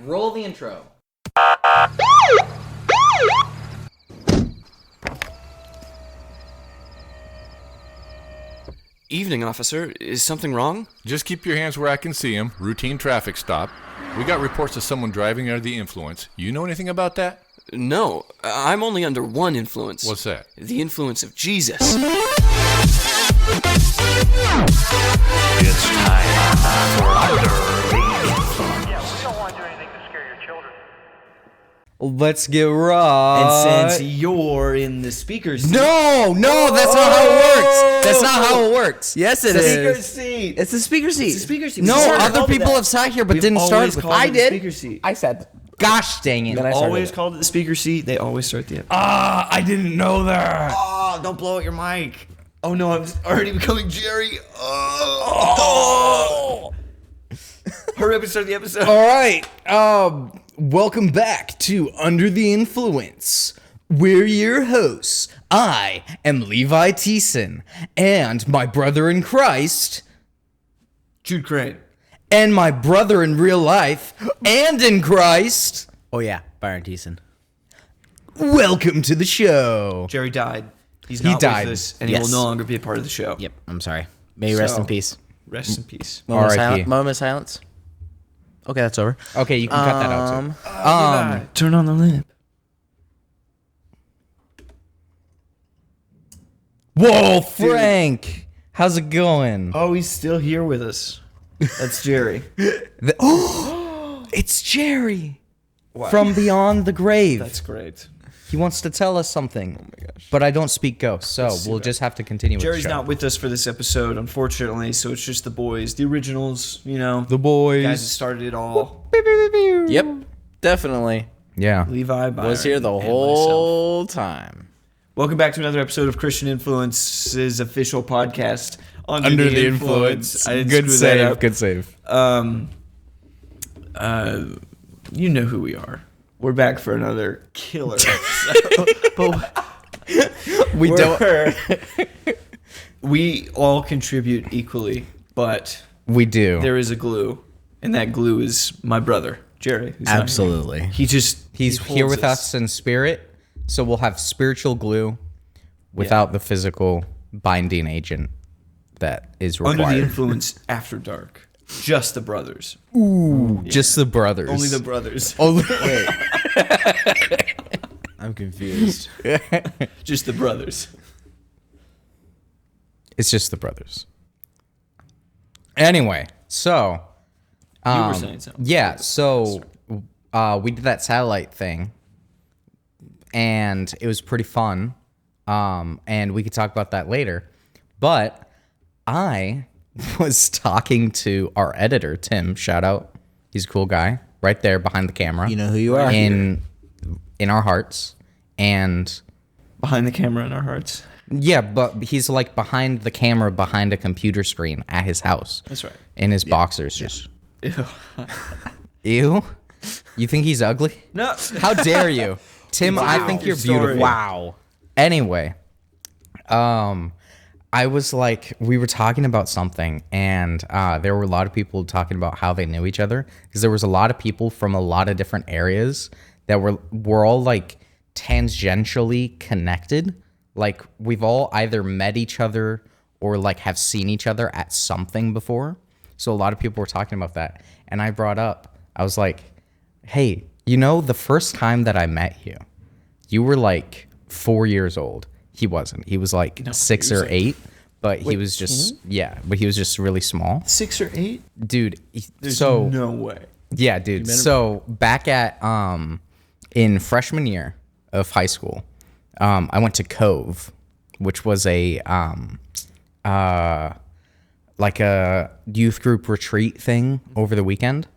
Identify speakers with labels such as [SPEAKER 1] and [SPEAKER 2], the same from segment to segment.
[SPEAKER 1] roll the intro.
[SPEAKER 2] Evening, officer. Is something wrong?
[SPEAKER 3] Just keep your hands where I can see them. Routine traffic stop. We got reports of someone driving under the influence. You know anything about that?
[SPEAKER 2] No, I'm only under one influence.
[SPEAKER 3] What's that?
[SPEAKER 2] The influence of Jesus.
[SPEAKER 4] It's time for Under the Influence.
[SPEAKER 5] Yeah, we don't want to do anything to scare your children.
[SPEAKER 1] Let's get right.
[SPEAKER 6] And since you're in the speaker seat.
[SPEAKER 1] No, that's not how it works. That's not how it works.
[SPEAKER 6] Yes, it
[SPEAKER 1] It's
[SPEAKER 6] is.
[SPEAKER 1] the
[SPEAKER 6] Speaker seat.
[SPEAKER 1] It's the speaker seat.
[SPEAKER 6] It's the speaker seat.
[SPEAKER 1] No,
[SPEAKER 6] We've always
[SPEAKER 1] other
[SPEAKER 6] called it
[SPEAKER 1] people
[SPEAKER 6] that.
[SPEAKER 1] have sat here but
[SPEAKER 6] We've
[SPEAKER 1] didn't start
[SPEAKER 6] always
[SPEAKER 1] with.
[SPEAKER 6] called
[SPEAKER 1] I
[SPEAKER 6] it the
[SPEAKER 1] did.
[SPEAKER 6] speaker seat.
[SPEAKER 1] I said, "Gosh dang it!"
[SPEAKER 6] Then I
[SPEAKER 1] started
[SPEAKER 6] always
[SPEAKER 1] it.
[SPEAKER 6] called it the speaker seat. They always start the episode.
[SPEAKER 1] I didn't know that.
[SPEAKER 6] Oh, don't blow out your mic. Oh no, I'm already becoming Jerry. Oh. Hurry up and start the episode.
[SPEAKER 1] All right. Welcome back to Under the Influence. We're your hosts. I am Levi Thiessen, and my brother in Christ,
[SPEAKER 6] Jude Crane.
[SPEAKER 1] and my brother in real life and in Christ.
[SPEAKER 7] Oh yeah, Byron Thiessen.
[SPEAKER 1] Welcome to the show.
[SPEAKER 6] Jerry died. He
[SPEAKER 1] died.
[SPEAKER 6] with us, and he
[SPEAKER 7] Yes.
[SPEAKER 6] will no longer be a part of the show.
[SPEAKER 7] Yep, I'm sorry. May you rest
[SPEAKER 6] So-
[SPEAKER 7] in peace.
[SPEAKER 6] Rest in peace.
[SPEAKER 1] R.I.P.
[SPEAKER 7] Moment of silence. Okay, that's over.
[SPEAKER 1] Okay, you can cut that out too.
[SPEAKER 6] Turn on the lamp.
[SPEAKER 1] Whoa, Frank, how's it going?
[SPEAKER 6] Oh, he's still here with us. That's Jerry.
[SPEAKER 1] It's Jerry from beyond the grave.
[SPEAKER 6] That's great.
[SPEAKER 1] He wants to tell us something. Oh my gosh. But I don't speak ghost, so we'll just have to continue with
[SPEAKER 6] Jerry's
[SPEAKER 1] the show.
[SPEAKER 6] not with us for this episode, unfortunately, so it's just the boys, the originals, you know.
[SPEAKER 1] The boys.
[SPEAKER 6] Guys that started it all.
[SPEAKER 7] Yep, definitely.
[SPEAKER 1] Yeah.
[SPEAKER 6] Levi, Byron,
[SPEAKER 7] Was here the
[SPEAKER 6] and myself.
[SPEAKER 7] whole time.
[SPEAKER 6] Welcome back to another episode of Christian Influence's official podcast, Under the Influence. I didn't
[SPEAKER 1] Good
[SPEAKER 6] screw
[SPEAKER 1] save.
[SPEAKER 6] that up.
[SPEAKER 1] Good save.
[SPEAKER 6] You know who we are. We're back for another killer episode. But
[SPEAKER 1] We don't.
[SPEAKER 6] we all contribute equally, but
[SPEAKER 1] We do.
[SPEAKER 6] there is a glue, and that glue is my brother, Jerry. who's not here.
[SPEAKER 7] Absolutely.
[SPEAKER 6] He just
[SPEAKER 1] He's
[SPEAKER 6] he
[SPEAKER 1] here
[SPEAKER 6] holds
[SPEAKER 1] with us in spirit, so we'll have spiritual glue without the physical binding agent that is required.
[SPEAKER 6] Under the Influence after dark. Just the brothers.
[SPEAKER 1] Just the brothers.
[SPEAKER 6] Only the brothers.
[SPEAKER 1] Only-
[SPEAKER 7] I'm confused.
[SPEAKER 6] Just the brothers.
[SPEAKER 1] It's just the brothers. Anyway, so
[SPEAKER 6] You were saying something.
[SPEAKER 1] yeah, so we did that satellite thing, and it was pretty fun. And we could talk about that later. But I was talking to our editor, Tim. Shout out, he's a cool guy, right there behind the camera.
[SPEAKER 7] You know who you are.
[SPEAKER 1] in our hearts, and
[SPEAKER 6] Behind the camera in our hearts.
[SPEAKER 1] yeah, but he's like behind the camera, behind a computer screen at his house.
[SPEAKER 6] That's right.
[SPEAKER 1] In his boxers, just
[SPEAKER 6] Ew.
[SPEAKER 1] ew. You think he's ugly?
[SPEAKER 6] No.
[SPEAKER 1] How dare you, Tim? I think
[SPEAKER 6] Your
[SPEAKER 1] you're
[SPEAKER 6] story.
[SPEAKER 1] beautiful. Wow. Anyway, I was like, we were talking about something, and there were a lot of people talking about how they knew each other, because there was a lot of people from a lot of different areas that were all like tangentially connected. Like we've all either met each other or like have seen each other at something before. So a lot of people were talking about that, and I brought up, I was like, hey, you know, the first time that I met you, you were like 4 years old. He wasn't. He was like 6 or 8, but he was just but he was just really small,
[SPEAKER 6] 6 or 8?
[SPEAKER 1] dude.
[SPEAKER 6] There's
[SPEAKER 1] so
[SPEAKER 6] no way.
[SPEAKER 1] yeah, dude. So back at in freshman year of high school, I went to Cove, which was a like a youth group retreat thing over the weekend,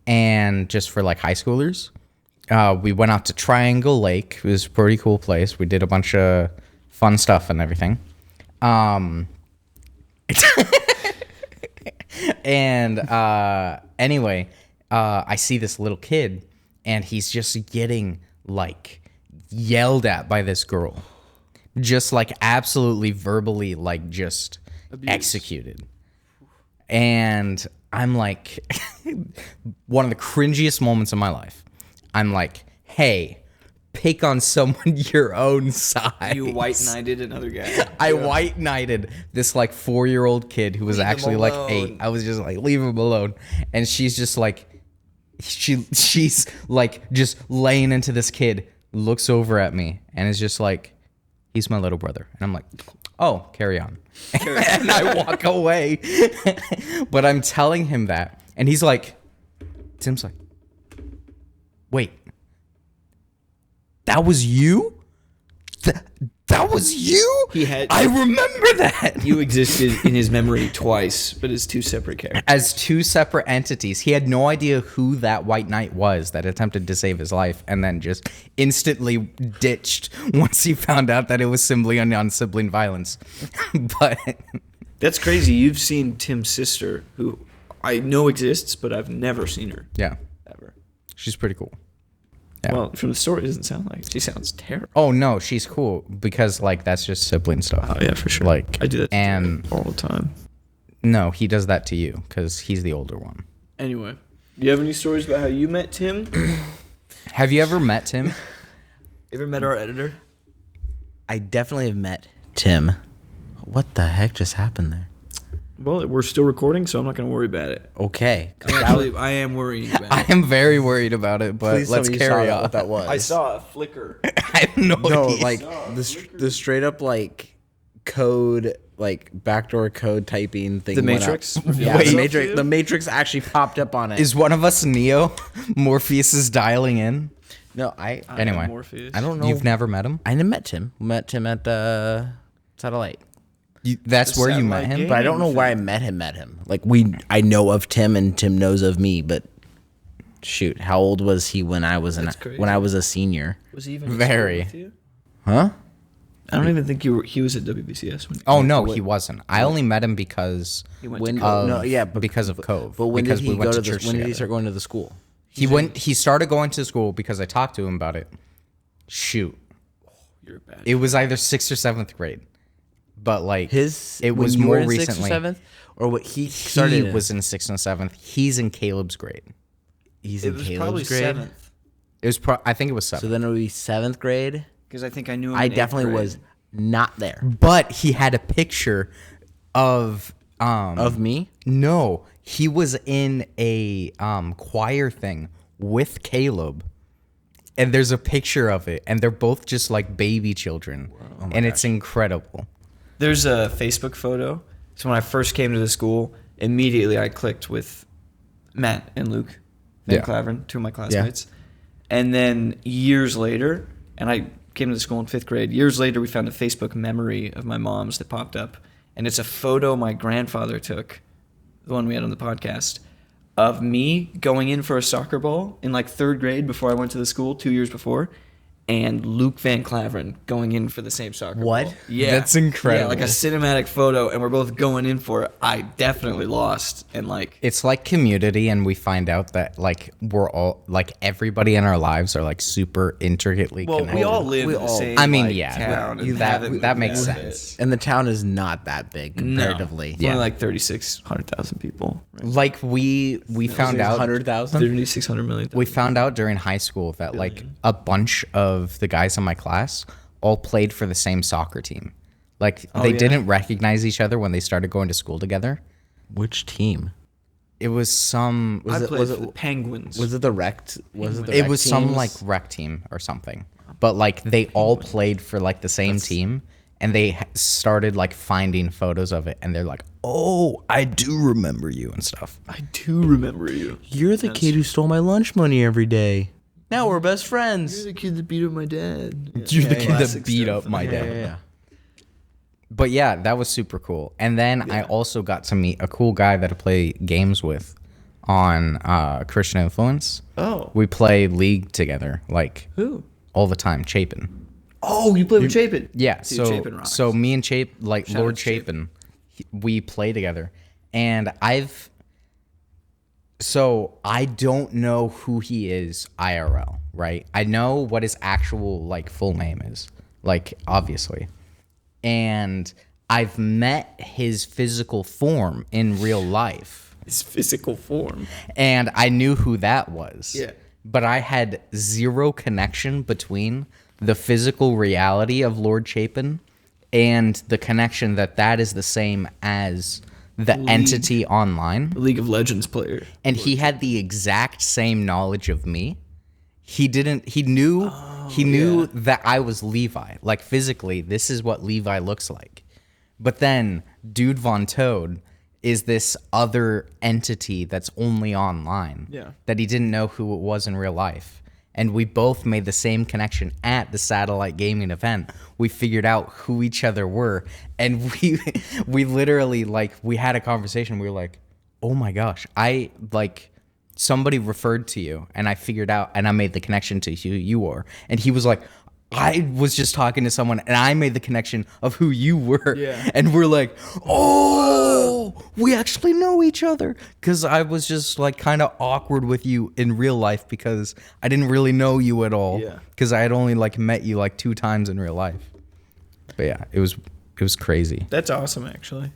[SPEAKER 1] and just for like high schoolers. We went out to Triangle Lake. It was a pretty cool place. We did a bunch of fun stuff and everything. And anyway, I see this little kid, and he's just getting like yelled at by this girl, just like absolutely verbally, like just executed. And I'm like, one of the cringiest moments of my life. I'm like, hey, pick on someone your own size.
[SPEAKER 6] You white knighted another guy.
[SPEAKER 1] I white knighted this like 4-year-old kid who was actually like 8. I was just like, leave him alone. And she's just like, she's like just laying into this kid, looks over at me and is just like, he's my little brother. And I'm like, oh, carry on. And I walk away. But I'm telling him that. And he's like, Tim's like, wait, that was you? That was you? I remember that.
[SPEAKER 6] You existed in his memory twice, but as two separate characters.
[SPEAKER 1] As two separate entities. He had no idea who that white knight was that attempted to save his life and then just instantly ditched once he found out that it was simply on sibling violence. But
[SPEAKER 6] That's crazy. You've seen Tim's sister, who I know exists, but I've never seen her.
[SPEAKER 1] yeah,
[SPEAKER 6] Ever.
[SPEAKER 1] she's pretty cool. Yeah.
[SPEAKER 6] Well, from the story, it doesn't sound like it. She sounds terrible.
[SPEAKER 1] Oh no, she's cool because like that's just sibling stuff.
[SPEAKER 6] Oh, yeah, for sure.
[SPEAKER 1] Like
[SPEAKER 6] I do that to
[SPEAKER 1] and
[SPEAKER 6] Tim all the time.
[SPEAKER 1] no, he does that to you because he's the older one.
[SPEAKER 6] Anyway, do you have any stories about how you met Tim?
[SPEAKER 1] Have you ever met Tim?
[SPEAKER 6] Ever met our editor?
[SPEAKER 7] I definitely have met Tim. What the heck just happened there?
[SPEAKER 6] Well, we're still recording, so I'm not going to worry about it.
[SPEAKER 7] Okay.
[SPEAKER 6] Actually, I am worrying about
[SPEAKER 1] I
[SPEAKER 6] it.
[SPEAKER 1] am very worried about it, but
[SPEAKER 7] Please tell
[SPEAKER 1] let's
[SPEAKER 7] me you
[SPEAKER 1] carry
[SPEAKER 7] saw
[SPEAKER 1] on.
[SPEAKER 7] what that was.
[SPEAKER 6] I saw a flicker.
[SPEAKER 1] I have no
[SPEAKER 7] No,
[SPEAKER 1] idea.
[SPEAKER 7] like the straight up like code, like backdoor code typing thing.
[SPEAKER 6] The
[SPEAKER 7] went
[SPEAKER 6] Matrix?
[SPEAKER 7] up. Yeah,
[SPEAKER 1] Wait.
[SPEAKER 7] the Matrix. The Matrix actually popped up on it.
[SPEAKER 1] Is one of us Neo? Morpheus is dialing in.
[SPEAKER 7] No, I
[SPEAKER 1] Anyway,
[SPEAKER 6] Morpheus.
[SPEAKER 7] I don't know.
[SPEAKER 1] You've never met him?
[SPEAKER 7] I never met Tim. Met Tim at the satellite.
[SPEAKER 1] That's
[SPEAKER 6] The
[SPEAKER 1] where you met
[SPEAKER 6] satellite
[SPEAKER 1] him?
[SPEAKER 7] But I don't know where I met him. Like I know of Tim and Tim knows of me. But shoot, how old was he when I was
[SPEAKER 6] That's crazy.
[SPEAKER 7] when I was a senior?
[SPEAKER 6] Was he even
[SPEAKER 1] Very.
[SPEAKER 6] with you?
[SPEAKER 7] Huh?
[SPEAKER 6] I don't even think he was at WBCS when.
[SPEAKER 1] Oh no, he wasn't. I only met him because
[SPEAKER 6] He went
[SPEAKER 7] When?
[SPEAKER 6] to Cove.
[SPEAKER 7] No, yeah, but
[SPEAKER 1] because of Cove.
[SPEAKER 7] But when
[SPEAKER 1] because
[SPEAKER 7] did he
[SPEAKER 1] we went
[SPEAKER 7] go
[SPEAKER 1] to
[SPEAKER 7] to the?
[SPEAKER 1] church
[SPEAKER 7] When did he
[SPEAKER 1] together.
[SPEAKER 7] start going to the school?
[SPEAKER 1] He started going to school because I talked to him about it. Shoot.
[SPEAKER 6] You're a bad.
[SPEAKER 1] It was either 6th or 7th grade. But like
[SPEAKER 7] His
[SPEAKER 1] it
[SPEAKER 7] when
[SPEAKER 1] was
[SPEAKER 7] you
[SPEAKER 1] more
[SPEAKER 7] were in
[SPEAKER 1] recently.
[SPEAKER 7] 6th or 7th, or what he started.
[SPEAKER 1] He was in 6th and 7th. He's in Caleb's grade.
[SPEAKER 7] He's
[SPEAKER 6] It
[SPEAKER 7] in
[SPEAKER 6] was
[SPEAKER 7] Caleb's
[SPEAKER 6] probably
[SPEAKER 7] grade.
[SPEAKER 6] 7th
[SPEAKER 1] It was I think it was 7th.
[SPEAKER 7] So then it would be 7th grade.
[SPEAKER 6] because I think I knew him.
[SPEAKER 7] I
[SPEAKER 6] in 8th
[SPEAKER 7] definitely
[SPEAKER 6] grade.
[SPEAKER 7] was not there.
[SPEAKER 1] But he had a picture of
[SPEAKER 7] Of me?
[SPEAKER 1] no, he was in a choir thing with Caleb. And there's a picture of it and they're both just like baby children. And it's incredible.
[SPEAKER 6] There's a Facebook photo. So when I first came to the school, immediately I clicked with Matt and Luke Van
[SPEAKER 1] Yeah.
[SPEAKER 6] Claveren, two of my classmates. And then years later, and I came to the school in 5th grade, years later we found a Facebook memory of my mom's that popped up. And it's a photo my grandfather took, the one we had on the podcast, of me going in for a soccer ball in like 3rd grade before I went to the school 2 years before. And Luke Van Claveren going in for the same soccer
[SPEAKER 7] What?
[SPEAKER 6] ball. Yeah.
[SPEAKER 1] That's incredible.
[SPEAKER 6] Yeah, like a cinematic photo, and we're both going in for it. I definitely lost, and like,
[SPEAKER 1] It's like Community, and we find out that like we're all like everybody in our lives are like super intricately
[SPEAKER 6] well,
[SPEAKER 1] connected.
[SPEAKER 6] we all live
[SPEAKER 7] We
[SPEAKER 6] in the
[SPEAKER 7] all-
[SPEAKER 6] same.
[SPEAKER 1] I mean,
[SPEAKER 6] like,
[SPEAKER 1] yeah,
[SPEAKER 6] town and
[SPEAKER 1] that
[SPEAKER 6] haven't
[SPEAKER 1] that
[SPEAKER 6] moved
[SPEAKER 1] makes
[SPEAKER 6] out of it.
[SPEAKER 1] sense.
[SPEAKER 7] And the town is not that big comparatively.
[SPEAKER 6] It's only like 3,600,000 people. Right?
[SPEAKER 1] Like we found out
[SPEAKER 7] 100,000?
[SPEAKER 6] 3,600 million.
[SPEAKER 1] we found out during high school that like a bunch of the guys in my class all played for the same soccer team. Like they
[SPEAKER 6] yeah?
[SPEAKER 1] didn't recognize each other when they started going to school together.
[SPEAKER 7] Which team?
[SPEAKER 1] It was some
[SPEAKER 6] I
[SPEAKER 7] it-
[SPEAKER 6] played
[SPEAKER 7] was
[SPEAKER 6] for
[SPEAKER 7] it-
[SPEAKER 6] the Penguins.
[SPEAKER 7] Was it the rec? Was it the
[SPEAKER 1] it
[SPEAKER 7] rec
[SPEAKER 1] was some
[SPEAKER 7] teams?
[SPEAKER 1] like rec team or something. But like they all played for like the same team and they started like finding photos of it and they're like, "Oh, I do remember you" and stuff.
[SPEAKER 6] I do remember you.
[SPEAKER 7] You're the kid who stole my lunch money every day. Now we're best friends.
[SPEAKER 6] You're the kid that beat up my dad.
[SPEAKER 1] You're the kid that
[SPEAKER 6] Classic
[SPEAKER 1] beat
[SPEAKER 6] stuff.
[SPEAKER 1] up my dad.
[SPEAKER 7] Yeah.
[SPEAKER 1] But yeah, that was super cool. And then I also got to meet a cool guy that I play games with on Christian Influence.
[SPEAKER 6] Oh,
[SPEAKER 1] We play League together, like
[SPEAKER 6] who?
[SPEAKER 1] all the time. Chapin.
[SPEAKER 6] Oh, you play with Chapin.
[SPEAKER 1] Yeah,
[SPEAKER 6] Dude, Chapin rocks.
[SPEAKER 1] so me and like
[SPEAKER 6] Shout
[SPEAKER 1] Lord
[SPEAKER 6] out to Chapin.
[SPEAKER 1] Chapin, we play together, and I don't know who he is IRL, right? I know what his actual like full name is, like obviously, and I've met his physical form in real life,
[SPEAKER 6] His physical form.
[SPEAKER 1] And I knew who that was.
[SPEAKER 6] Yeah.
[SPEAKER 1] But I had zero connection between the physical reality of Lord Chapin and the connection that is the same as the entity online.
[SPEAKER 6] League of Legends player.
[SPEAKER 1] And he had the exact same knowledge of me. He knew that I was Levi. Like physically, this is what Levi looks like. But then Dude Von Toad is this other entity that's only online.
[SPEAKER 6] Yeah.
[SPEAKER 1] That he didn't know who it was in real life. And we both made the same connection at the satellite gaming event. We figured out who each other were. And we literally, like, we had a conversation. We were like, oh my gosh, somebody referred to you, and I figured out, and I made the connection to who you are. And he was like, I was just talking to someone, and I made the connection of who you were.
[SPEAKER 6] Yeah.
[SPEAKER 1] And we're like, oh, we actually know each other. Because I was just like kind of awkward with you in real life because I didn't really know you at all.
[SPEAKER 6] Yeah.
[SPEAKER 1] Because I had only like met you like 2 times in real life. But yeah, it was crazy.
[SPEAKER 6] That's awesome, actually.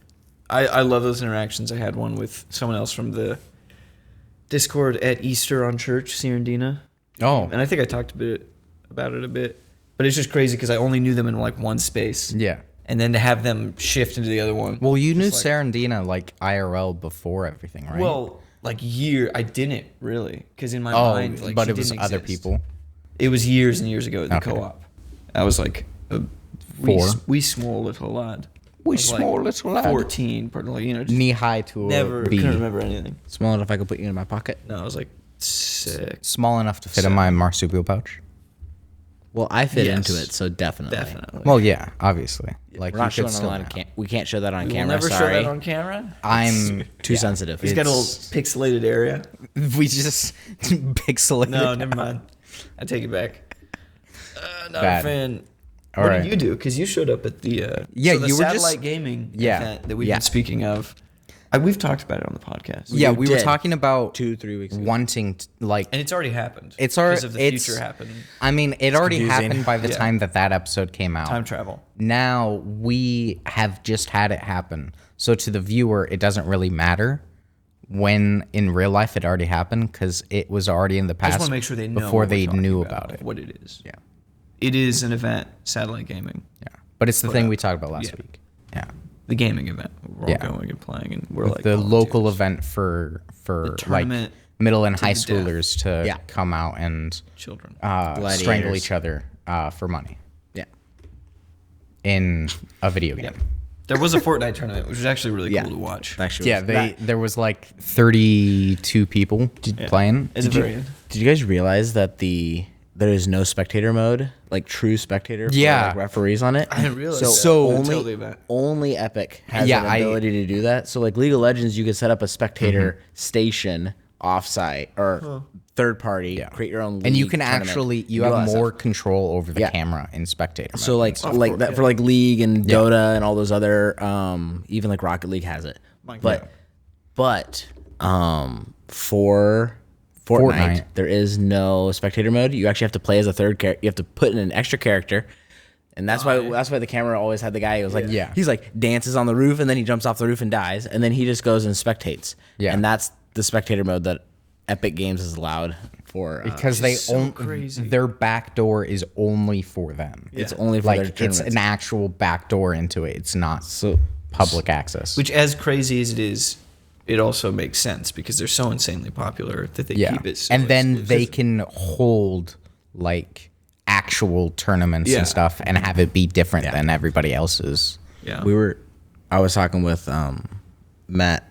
[SPEAKER 6] I love those interactions. I had one with someone else from the Discord at Easter on Church, Sierendina.
[SPEAKER 1] Oh.
[SPEAKER 6] And I think I talked about it a bit. But it's just crazy because I only knew them in like one space.
[SPEAKER 1] Yeah.
[SPEAKER 6] And then to have them shift into the other one.
[SPEAKER 1] Well, you knew
[SPEAKER 6] just like-
[SPEAKER 1] Sarandina like IRL before everything, right?
[SPEAKER 6] Well, like I didn't really. Because in my
[SPEAKER 1] oh,
[SPEAKER 6] mind, like,
[SPEAKER 1] but
[SPEAKER 6] she
[SPEAKER 1] it was
[SPEAKER 6] didn't
[SPEAKER 1] other
[SPEAKER 6] exist.
[SPEAKER 1] people.
[SPEAKER 6] It was years and years ago at the
[SPEAKER 1] Okay.
[SPEAKER 6] co-op. I was like a
[SPEAKER 1] 4.
[SPEAKER 6] wee small little lad.
[SPEAKER 1] Wee
[SPEAKER 6] I was,
[SPEAKER 1] small little lad.
[SPEAKER 6] 14, probably, you know, just
[SPEAKER 1] Knee high to
[SPEAKER 6] never
[SPEAKER 1] a B.
[SPEAKER 6] couldn't remember anything.
[SPEAKER 7] Small enough I could put you in my pocket.
[SPEAKER 6] No, I was like 6.
[SPEAKER 1] Small enough to fit in my marsupial pouch.
[SPEAKER 7] Well, I fit
[SPEAKER 6] Yes.
[SPEAKER 7] into it, so definitely.
[SPEAKER 6] Definitely.
[SPEAKER 1] Well, yeah, obviously. Like
[SPEAKER 7] We're not
[SPEAKER 1] you
[SPEAKER 7] showing
[SPEAKER 1] could
[SPEAKER 7] that
[SPEAKER 1] still
[SPEAKER 7] on
[SPEAKER 1] now.
[SPEAKER 7] we can't show that on
[SPEAKER 6] We'll
[SPEAKER 7] camera.
[SPEAKER 6] never
[SPEAKER 7] sorry.
[SPEAKER 6] show that on camera.
[SPEAKER 1] I'm
[SPEAKER 7] Too sensitive.
[SPEAKER 6] He's got a little
[SPEAKER 1] It's-
[SPEAKER 6] pixelated area.
[SPEAKER 1] we just pixelated.
[SPEAKER 6] No,
[SPEAKER 1] it
[SPEAKER 6] never
[SPEAKER 1] out.
[SPEAKER 6] mind. I take it back. Not
[SPEAKER 1] Bad.
[SPEAKER 6] a fan.
[SPEAKER 1] All
[SPEAKER 6] What
[SPEAKER 1] right.
[SPEAKER 6] did you do? Because you showed up at the
[SPEAKER 1] Yeah,
[SPEAKER 6] the
[SPEAKER 1] you were just-
[SPEAKER 6] satellite gaming
[SPEAKER 1] Yeah,
[SPEAKER 6] event that we've
[SPEAKER 1] yeah.
[SPEAKER 6] been speaking of. We've talked about it on the podcast.
[SPEAKER 1] Yeah,
[SPEAKER 7] You
[SPEAKER 1] we were
[SPEAKER 7] did.
[SPEAKER 1] talking about
[SPEAKER 7] 2-3 weeks ago.
[SPEAKER 1] wanting like
[SPEAKER 6] And it's already happened.
[SPEAKER 1] it's
[SPEAKER 6] because
[SPEAKER 1] already
[SPEAKER 6] of the future happening.
[SPEAKER 1] I mean, it already
[SPEAKER 7] confusing.
[SPEAKER 1] happened by the
[SPEAKER 6] Yeah.
[SPEAKER 1] time that episode came out.
[SPEAKER 6] Time travel.
[SPEAKER 1] Now we have just had it happen. So to the viewer, it doesn't really matter when in real life it already happened because it was already in the
[SPEAKER 6] I
[SPEAKER 1] past.
[SPEAKER 6] just want to make sure they know
[SPEAKER 1] before
[SPEAKER 6] what
[SPEAKER 1] they
[SPEAKER 6] we're talking
[SPEAKER 1] knew about it.
[SPEAKER 6] what it is.
[SPEAKER 1] Yeah,
[SPEAKER 6] It is an event, satellite gaming,
[SPEAKER 1] yeah. But it's the thing we talked about last
[SPEAKER 6] yeah.
[SPEAKER 1] week. Yeah,
[SPEAKER 6] the gaming event. We're all
[SPEAKER 1] Yeah.
[SPEAKER 6] going and playing, and we're
[SPEAKER 1] with
[SPEAKER 6] like
[SPEAKER 1] the local
[SPEAKER 6] volunteers.
[SPEAKER 1] event for like
[SPEAKER 6] tournament
[SPEAKER 1] middle and high
[SPEAKER 6] the death.
[SPEAKER 1] schoolers to
[SPEAKER 7] Yeah.
[SPEAKER 1] come out and
[SPEAKER 6] children.
[SPEAKER 1] strangle
[SPEAKER 7] Gladiators.
[SPEAKER 1] each other for money
[SPEAKER 7] Yeah.
[SPEAKER 1] in a video game.
[SPEAKER 6] There was a Fortnite tournament, which was actually really
[SPEAKER 7] Yeah.
[SPEAKER 6] cool to watch.
[SPEAKER 7] Actually,
[SPEAKER 1] Yeah, there was like 32 people playing.
[SPEAKER 6] It's a very
[SPEAKER 7] Did you guys realize that there is no spectator mode, like true spectator for
[SPEAKER 1] Yeah.
[SPEAKER 7] like referees on it?
[SPEAKER 6] I didn't realize
[SPEAKER 7] So,
[SPEAKER 6] that.
[SPEAKER 1] So-
[SPEAKER 6] Until the event.
[SPEAKER 7] only Epic has
[SPEAKER 1] Yeah,
[SPEAKER 7] an ability to do that. So like League of Legends, you could set up a spectator station offsite or third party, create your own
[SPEAKER 1] And you
[SPEAKER 7] league
[SPEAKER 1] can
[SPEAKER 7] tournament.
[SPEAKER 1] actually you
[SPEAKER 7] do all
[SPEAKER 1] have
[SPEAKER 7] that
[SPEAKER 1] more
[SPEAKER 7] stuff.
[SPEAKER 1] control over the
[SPEAKER 7] Yeah.
[SPEAKER 1] camera in spectator
[SPEAKER 7] So
[SPEAKER 1] mode.
[SPEAKER 7] like
[SPEAKER 6] Of
[SPEAKER 7] like
[SPEAKER 6] course,
[SPEAKER 7] that
[SPEAKER 6] yeah.
[SPEAKER 7] for like League and Dota and all those other even like Rocket League has it. But for Fortnite, there is no spectator mode. You actually have to play as a third character. You have to put in an extra character. And that's why the camera always had the guy who was like he's like dances on the roof and then he jumps off the roof and dies and then he just goes and spectates.
[SPEAKER 1] Yeah.
[SPEAKER 7] And that's the spectator mode that Epic Games has allowed for
[SPEAKER 1] because they
[SPEAKER 6] so
[SPEAKER 1] own
[SPEAKER 6] crazy.
[SPEAKER 1] their back door is only for them.
[SPEAKER 7] it's only for their
[SPEAKER 1] Like it's
[SPEAKER 7] tournaments.
[SPEAKER 1] an actual back door into it. It's not
[SPEAKER 7] So
[SPEAKER 1] public access.
[SPEAKER 6] Which, as crazy as it is, it also makes sense because they're so insanely popular that they
[SPEAKER 1] yeah.
[SPEAKER 6] keep it. So
[SPEAKER 1] And then
[SPEAKER 6] exclusive.
[SPEAKER 1] they can hold like actual tournaments
[SPEAKER 6] Yeah.
[SPEAKER 1] and stuff and have it be different than everybody else's.
[SPEAKER 6] Yeah.
[SPEAKER 7] I was talking with Matt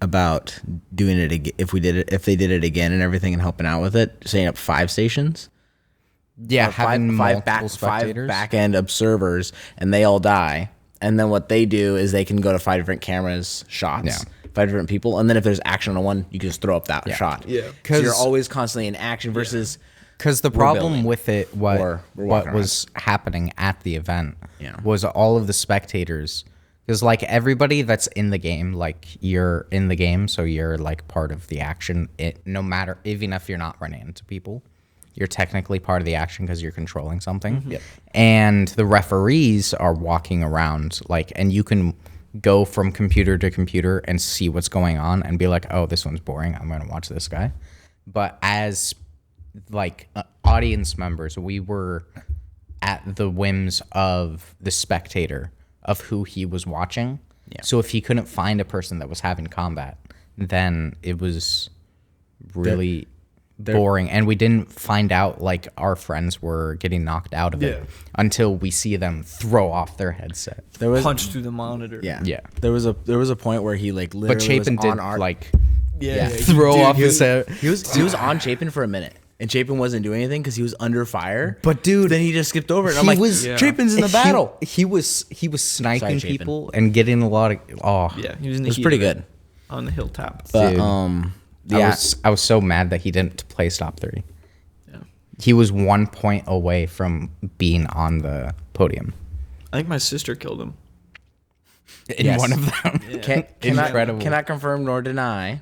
[SPEAKER 7] about doing it again if they did it again and everything and helping out with it, setting up 5 stations.
[SPEAKER 1] Yeah, having multiple
[SPEAKER 7] five
[SPEAKER 1] spectators.
[SPEAKER 7] back end observers and they all die. And then what they do is they can go to 5 different cameras, shots,
[SPEAKER 1] Yeah.
[SPEAKER 7] 5 different people. And then if there's action on one, you can just throw up that shot.
[SPEAKER 6] Yeah.
[SPEAKER 7] So you're
[SPEAKER 1] 'Cause-
[SPEAKER 7] always constantly in action versus
[SPEAKER 1] Because the problem
[SPEAKER 7] building.
[SPEAKER 1] with it,
[SPEAKER 7] Or we're
[SPEAKER 1] what
[SPEAKER 7] walking
[SPEAKER 1] was happening at the event,
[SPEAKER 7] Yeah.
[SPEAKER 1] was all of the spectators. Because like everybody that's in the game, like you're in the game, so you're like part of the action. No matter, even if you're not running into people, you're technically part of the action because you're controlling something.
[SPEAKER 7] Yep.
[SPEAKER 1] And the referees are walking around like, and you can go from computer to computer and see what's going on and be like, oh, this one's boring, I'm gonna watch this guy. But as like audience members, we were at the whims of the spectator of who he was watching. Yeah. So if he couldn't find a person that was having combat, then it was really boring. And we didn't find out like our friends were getting knocked out of it until we see them throw off their headset.
[SPEAKER 6] There was punch through the monitor.
[SPEAKER 1] Yeah.
[SPEAKER 7] There was a point where he like literally
[SPEAKER 1] But Chapin
[SPEAKER 7] was
[SPEAKER 1] did
[SPEAKER 7] on our
[SPEAKER 1] like
[SPEAKER 7] throw
[SPEAKER 1] off his head.
[SPEAKER 7] He was on Chapin for a minute. And Chapin wasn't doing anything because he was under fire.
[SPEAKER 1] But dude,
[SPEAKER 7] then he just skipped over it. And I'm like, Chapin's in the battle.
[SPEAKER 1] He was sniping
[SPEAKER 7] Chapin.
[SPEAKER 1] people and getting a lot of
[SPEAKER 6] he was in the
[SPEAKER 7] It was
[SPEAKER 6] heat
[SPEAKER 7] pretty
[SPEAKER 6] of it
[SPEAKER 7] good.
[SPEAKER 6] on the hilltop.
[SPEAKER 7] But
[SPEAKER 1] Dude, I was so mad that he didn't play stop 3.
[SPEAKER 6] Yeah.
[SPEAKER 1] He was 1 point away from being on the podium.
[SPEAKER 6] I think my sister killed him.
[SPEAKER 1] In one of them.
[SPEAKER 7] Cannot confirm nor deny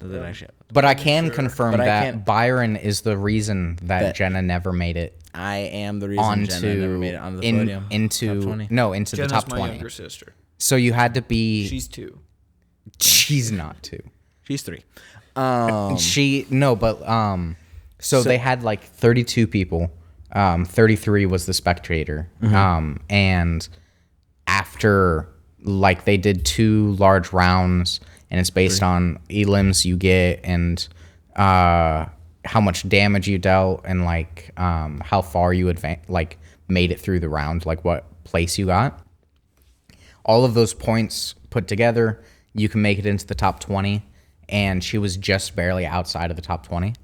[SPEAKER 7] that I should.
[SPEAKER 1] But I can confirm
[SPEAKER 7] But I
[SPEAKER 1] that
[SPEAKER 7] can't-
[SPEAKER 1] Byron is the reason that Jenna never made it
[SPEAKER 7] I am the reason Jenna never made it onto the podium.
[SPEAKER 1] into
[SPEAKER 7] Top 20.
[SPEAKER 1] the
[SPEAKER 6] Jenna's
[SPEAKER 1] top
[SPEAKER 6] my
[SPEAKER 1] 20.
[SPEAKER 6] younger sister.
[SPEAKER 1] So you had to be.
[SPEAKER 6] She's 2.
[SPEAKER 1] She's not 2.
[SPEAKER 7] She's 3.
[SPEAKER 1] So they had like 32 people. 33 was the spectator. And after like they did 2 large rounds, and it's based on elims you get and how much damage you dealt and like how far you made it through the round, like what place you got. All of those points put together, you can make it into the top 20. And she was just barely outside of the top 20.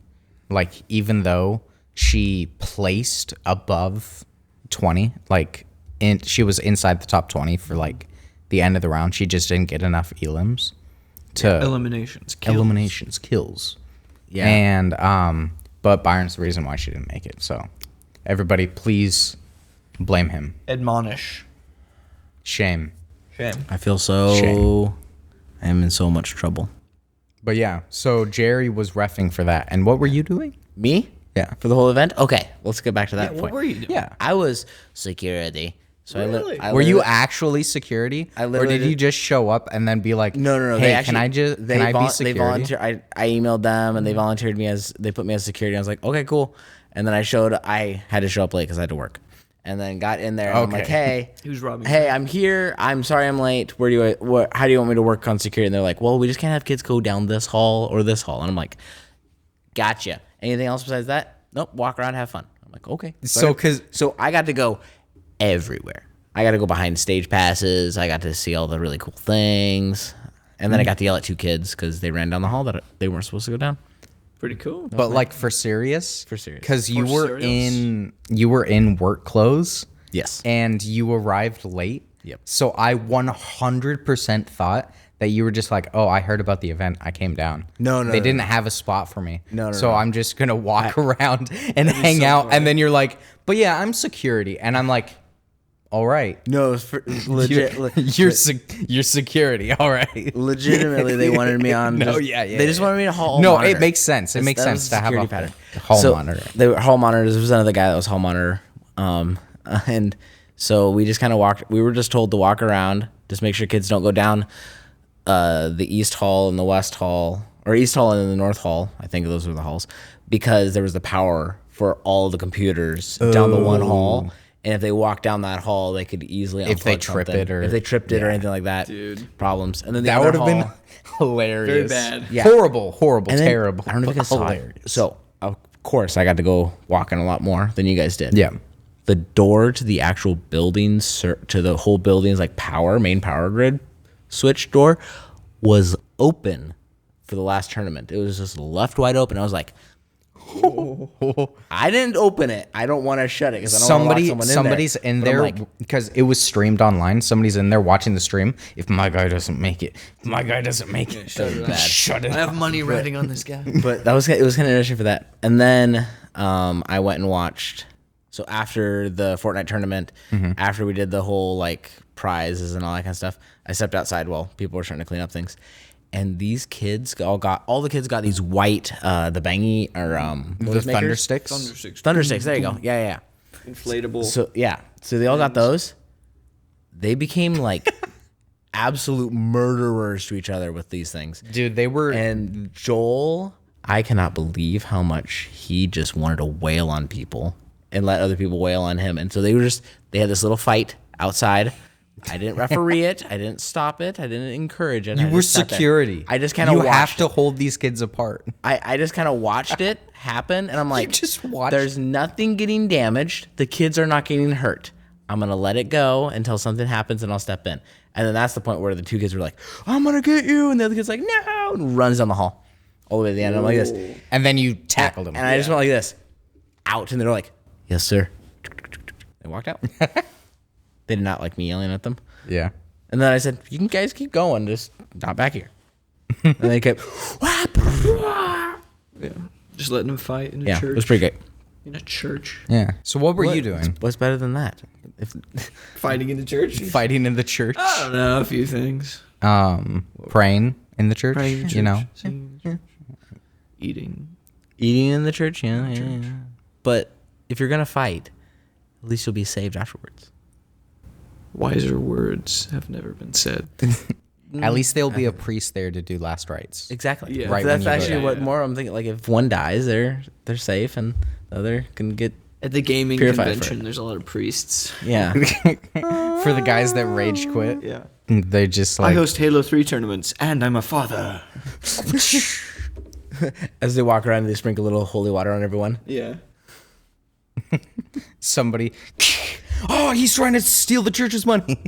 [SPEAKER 1] Like, even though she placed above 20, like, she was inside the top 20 for, like, the end of the round. She just didn't get enough elims to...
[SPEAKER 6] Eliminations.
[SPEAKER 1] Kills.
[SPEAKER 7] Yeah.
[SPEAKER 1] And, but Byron's the reason why she didn't make it. So, everybody, please blame him.
[SPEAKER 6] Admonish.
[SPEAKER 1] Shame.
[SPEAKER 7] I feel so...
[SPEAKER 1] Shame.
[SPEAKER 7] I am in so much trouble.
[SPEAKER 1] But yeah, so Jerry was reffing for that. And what were you doing?
[SPEAKER 7] Me?
[SPEAKER 1] Yeah.
[SPEAKER 7] For the whole event? Okay, let's get back to that point.
[SPEAKER 6] What were you doing?
[SPEAKER 1] Yeah.
[SPEAKER 7] I was security. So
[SPEAKER 6] Really?
[SPEAKER 7] I
[SPEAKER 1] Were you
[SPEAKER 7] literally-
[SPEAKER 1] actually security?
[SPEAKER 7] I
[SPEAKER 1] Or
[SPEAKER 7] literally
[SPEAKER 1] did you
[SPEAKER 7] did-
[SPEAKER 1] just show up and then be like,
[SPEAKER 7] No.
[SPEAKER 1] Hey,
[SPEAKER 7] They actually,
[SPEAKER 1] can I be security?
[SPEAKER 7] They volunteer. I emailed them and they volunteered me as they put me as security. I was like, okay, cool. And then I had to show up late because I had to work. And then got in there and I'm like, hey,
[SPEAKER 6] He was robbing
[SPEAKER 7] hey, I'm here. I'm sorry I'm late. How do you want me to work on security? And they're like, well, we just can't have kids go down this hall or this hall. And I'm like, gotcha. Anything else besides that? Nope. Walk around, have fun. I'm like, okay. So I got to go everywhere. I got to go behind stage passes. I got to see all the really cool things. And then I got to yell at 2 kids because they ran down the hall that they weren't supposed to go down.
[SPEAKER 6] Pretty cool.
[SPEAKER 1] But like for serious?
[SPEAKER 7] For serious.
[SPEAKER 1] Because you
[SPEAKER 6] For
[SPEAKER 1] were in work clothes.
[SPEAKER 7] Yes.
[SPEAKER 1] And you arrived late.
[SPEAKER 7] Yep.
[SPEAKER 1] So I 100% thought that you were just like, oh, I heard about the event, I came down.
[SPEAKER 7] No,
[SPEAKER 1] They didn't have a spot for me.
[SPEAKER 7] No.
[SPEAKER 1] So I'm just gonna walk around and hang out, and then you're like, but yeah, I'm security, and I'm like, all right.
[SPEAKER 7] No, it's legit.
[SPEAKER 1] You're security, all right.
[SPEAKER 7] Legitimately, they wanted me on.
[SPEAKER 1] No,
[SPEAKER 7] just-
[SPEAKER 1] yeah.
[SPEAKER 7] They just wanted me to hall
[SPEAKER 1] No,
[SPEAKER 7] monitor.
[SPEAKER 1] it makes sense. It makes
[SPEAKER 7] That was
[SPEAKER 1] sense
[SPEAKER 7] the
[SPEAKER 1] to have
[SPEAKER 7] security
[SPEAKER 1] a
[SPEAKER 7] pattern.
[SPEAKER 1] hall monitor.
[SPEAKER 7] They were hall monitors. There was another guy that was hall monitor. And so we just kind of walked. We were just told to walk around, just make sure kids don't go down the East Hall and the West Hall, or East Hall and the North Hall. I think those were the halls, because there was the power for all the computers down the one hall. And if they walk down that hall, they could easily
[SPEAKER 1] If they
[SPEAKER 7] unplug
[SPEAKER 1] trip
[SPEAKER 7] something.
[SPEAKER 1] it or-
[SPEAKER 7] if they tripped it or anything like that,
[SPEAKER 6] Dude.
[SPEAKER 7] problems. And then the
[SPEAKER 1] That
[SPEAKER 7] other
[SPEAKER 1] would have been
[SPEAKER 7] hall-
[SPEAKER 1] hilarious.
[SPEAKER 6] Very bad.
[SPEAKER 7] Yeah.
[SPEAKER 1] Horrible,
[SPEAKER 7] and then-
[SPEAKER 1] terrible.
[SPEAKER 7] I don't know if you
[SPEAKER 1] but
[SPEAKER 7] guys saw it.
[SPEAKER 1] hilarious.
[SPEAKER 7] So of course I got to go walking a lot more than you guys did.
[SPEAKER 1] Yeah.
[SPEAKER 7] The door to the actual buildings, to the whole building's like main power grid switch door, was open for the last tournament. It was just left wide open. I was like, I didn't open it. I don't want to shut it because I don't want to lock someone in
[SPEAKER 1] Somebody's
[SPEAKER 7] there.
[SPEAKER 1] in
[SPEAKER 7] But I'm
[SPEAKER 1] there
[SPEAKER 7] like,
[SPEAKER 1] because it was streamed online. Somebody's in there watching the stream. If my guy doesn't make it, shut it.
[SPEAKER 6] I have money riding on this guy.
[SPEAKER 7] but it was kind of interesting for that. And then I went and watched. So after the Fortnite tournament, after we did the whole like prizes and all that kind of stuff, I stepped outside while people were trying to clean up things. And these kids all the kids got these white the bangy or
[SPEAKER 1] The thunder sticks.
[SPEAKER 7] thunder sticks. There you go. Yeah.
[SPEAKER 6] Inflatable.
[SPEAKER 7] So they all got those. They became like absolute murderers to each other with these things.
[SPEAKER 1] Dude, they were.
[SPEAKER 7] And Joel, I cannot believe how much he just wanted to wail on people and let other people wail on him. And so they had this little fight outside. I didn't referee it. I didn't stop it. I didn't encourage it.
[SPEAKER 1] You were security.
[SPEAKER 7] I just kind of
[SPEAKER 1] You have
[SPEAKER 7] watched
[SPEAKER 1] to hold these kids apart.
[SPEAKER 7] I just kind of watched it happen, and I'm like,
[SPEAKER 1] just watched
[SPEAKER 7] there's nothing getting damaged. The kids are not getting hurt. I'm going to let it go until something happens, and I'll step in. And then that's the point where the two kids were like, I'm going to get you. And the other kid's like, no, and runs down the hall all the way to the end. And I'm like this.
[SPEAKER 1] And then you tackled him.
[SPEAKER 7] And I just went like this, out. And they're like, yes, sir. They walked out. They did not like me yelling at them.
[SPEAKER 1] Yeah.
[SPEAKER 7] And then I said, you can guys keep going, just not back here. And they kept,
[SPEAKER 6] Yeah. Just letting them fight in a
[SPEAKER 7] yeah,
[SPEAKER 6] church.
[SPEAKER 7] it was pretty great.
[SPEAKER 6] In a church.
[SPEAKER 1] Yeah. So what were you doing?
[SPEAKER 7] What's better than that? If,
[SPEAKER 6] Fighting in the church?
[SPEAKER 1] Fighting in the church?
[SPEAKER 6] I don't know, a few things.
[SPEAKER 1] Praying in the church?
[SPEAKER 6] Praying in church,
[SPEAKER 1] You know?
[SPEAKER 6] singing in church, eating.
[SPEAKER 7] eating in the church, yeah. But if you're gonna fight, at least you'll be saved afterwards.
[SPEAKER 6] Wiser words have never been said.
[SPEAKER 1] At least there'll be a priest there to do last rites.
[SPEAKER 7] Exactly.
[SPEAKER 6] Yeah.
[SPEAKER 1] Right
[SPEAKER 7] That's
[SPEAKER 1] when you go
[SPEAKER 7] actually
[SPEAKER 1] down.
[SPEAKER 7] what more I'm thinking. Like if one dies, they're safe, and the other can get
[SPEAKER 6] At the gaming
[SPEAKER 7] Purified for
[SPEAKER 6] convention,
[SPEAKER 7] it.
[SPEAKER 6] there's a lot of priests.
[SPEAKER 7] yeah.
[SPEAKER 1] For the guys that rage quit,
[SPEAKER 6] Yeah.
[SPEAKER 1] they're just
[SPEAKER 6] I
[SPEAKER 1] like,
[SPEAKER 6] host Halo 3 tournaments, and I'm a father.
[SPEAKER 7] As they walk around, they sprinkle a little holy water on everyone.
[SPEAKER 6] Yeah.
[SPEAKER 1] somebody, oh, he's trying to steal the church's money.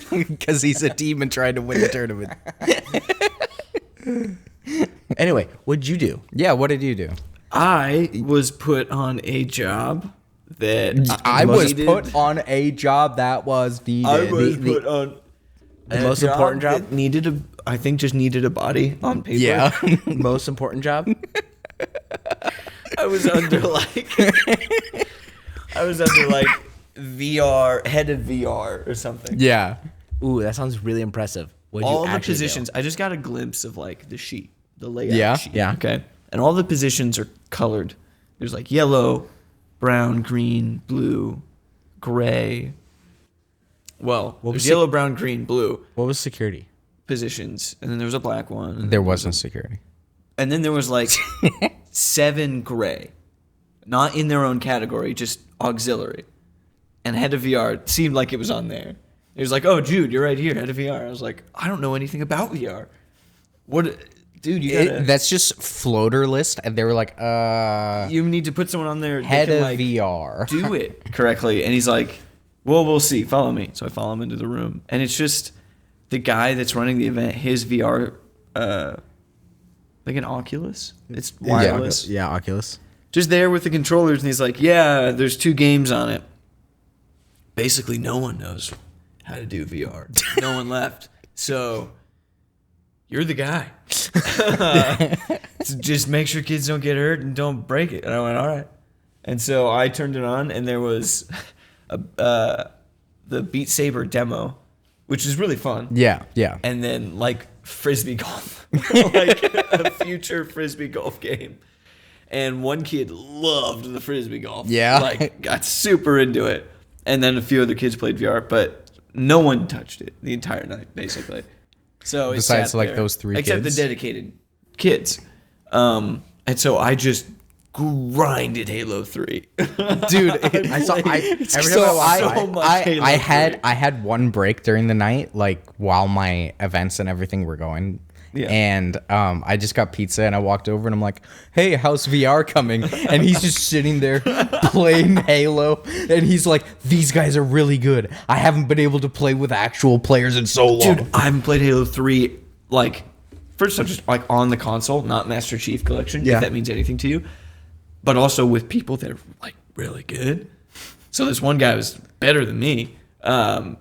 [SPEAKER 1] Because he's a demon trying to win the tournament.
[SPEAKER 7] Anyway, what'd you do?
[SPEAKER 1] Yeah, what did you do?
[SPEAKER 6] I was put on a job that
[SPEAKER 1] I was
[SPEAKER 6] needed-
[SPEAKER 1] put on a job that was needed.
[SPEAKER 6] I was put on
[SPEAKER 7] The most important job?
[SPEAKER 6] that needed a. I think just needed a body on paper.
[SPEAKER 1] Yeah.
[SPEAKER 7] Most important job?
[SPEAKER 6] I was under like. I was under like VR, head of VR or something.
[SPEAKER 1] Yeah.
[SPEAKER 7] Ooh, that sounds really impressive. What'd
[SPEAKER 6] All
[SPEAKER 7] you
[SPEAKER 6] the
[SPEAKER 7] actually do?
[SPEAKER 6] positions. I just got a glimpse of like the sheet, the layout
[SPEAKER 1] Yeah,
[SPEAKER 6] sheet.
[SPEAKER 7] yeah.
[SPEAKER 6] Okay. And all the positions are colored. There's like yellow, brown, green, blue, gray. Well,
[SPEAKER 7] was
[SPEAKER 6] there's
[SPEAKER 7] the-
[SPEAKER 6] yellow, brown, green, blue
[SPEAKER 7] What was security?
[SPEAKER 6] positions, and then there was a black one. And
[SPEAKER 1] There wasn't security.
[SPEAKER 6] And then there was like 7 gray, not in their own category, just auxiliary. And head of VR seemed like it was on there. It was like, oh, Jude, you're right here, head of VR. I was like, I don't know anything about VR. What, dude? You gotta.
[SPEAKER 1] That's just floater list. And they were like,
[SPEAKER 6] You need to put someone on there that
[SPEAKER 1] head
[SPEAKER 6] can,
[SPEAKER 1] of
[SPEAKER 6] like,
[SPEAKER 1] VR.
[SPEAKER 6] do it correctly. And he's like, well, we'll see. Follow me. So I follow him into the room, and it's just the guy that's running the event. His VR, like an Oculus. It's wireless.
[SPEAKER 7] Yeah, Oculus.
[SPEAKER 6] Just there with the controllers, and he's like, yeah, there's 2 games on it. Basically, no one knows how to do VR. No one left. So, you're the guy. So just make sure kids don't get hurt and don't break it. And I went, all right. And so I turned it on, and there was the Beat Saber demo, which is really fun.
[SPEAKER 1] Yeah, yeah.
[SPEAKER 6] And then, like, frisbee golf. Like, a future frisbee golf game. And one kid loved the frisbee golf.
[SPEAKER 1] Yeah.
[SPEAKER 6] Like, got super into it. And then a few other kids played VR, but no one touched it the entire night, basically. So it
[SPEAKER 1] Besides,
[SPEAKER 6] sat
[SPEAKER 1] like,
[SPEAKER 6] there,
[SPEAKER 1] those 3
[SPEAKER 6] except
[SPEAKER 1] kids?
[SPEAKER 6] the dedicated kids. And so I just grinded Halo 3.
[SPEAKER 1] Dude,
[SPEAKER 7] I saw. Every time
[SPEAKER 1] so
[SPEAKER 7] I walked
[SPEAKER 6] so
[SPEAKER 7] by,
[SPEAKER 6] much Halo
[SPEAKER 1] I
[SPEAKER 6] 3.
[SPEAKER 1] had one break during the night, like while my events and everything were going.
[SPEAKER 6] Yeah.
[SPEAKER 1] And I just got pizza and I walked over and I'm like, hey, how's VR coming? And he's just sitting there playing Halo. And he's like, these guys are really good. I haven't been able to play with actual players in so long.
[SPEAKER 6] Dude, I haven't played Halo 3, like, first off, just like on the console, not Master Chief Collection,
[SPEAKER 7] Yeah.
[SPEAKER 6] if that means anything to you. But also with people that are like really good. So this one guy was better than me. But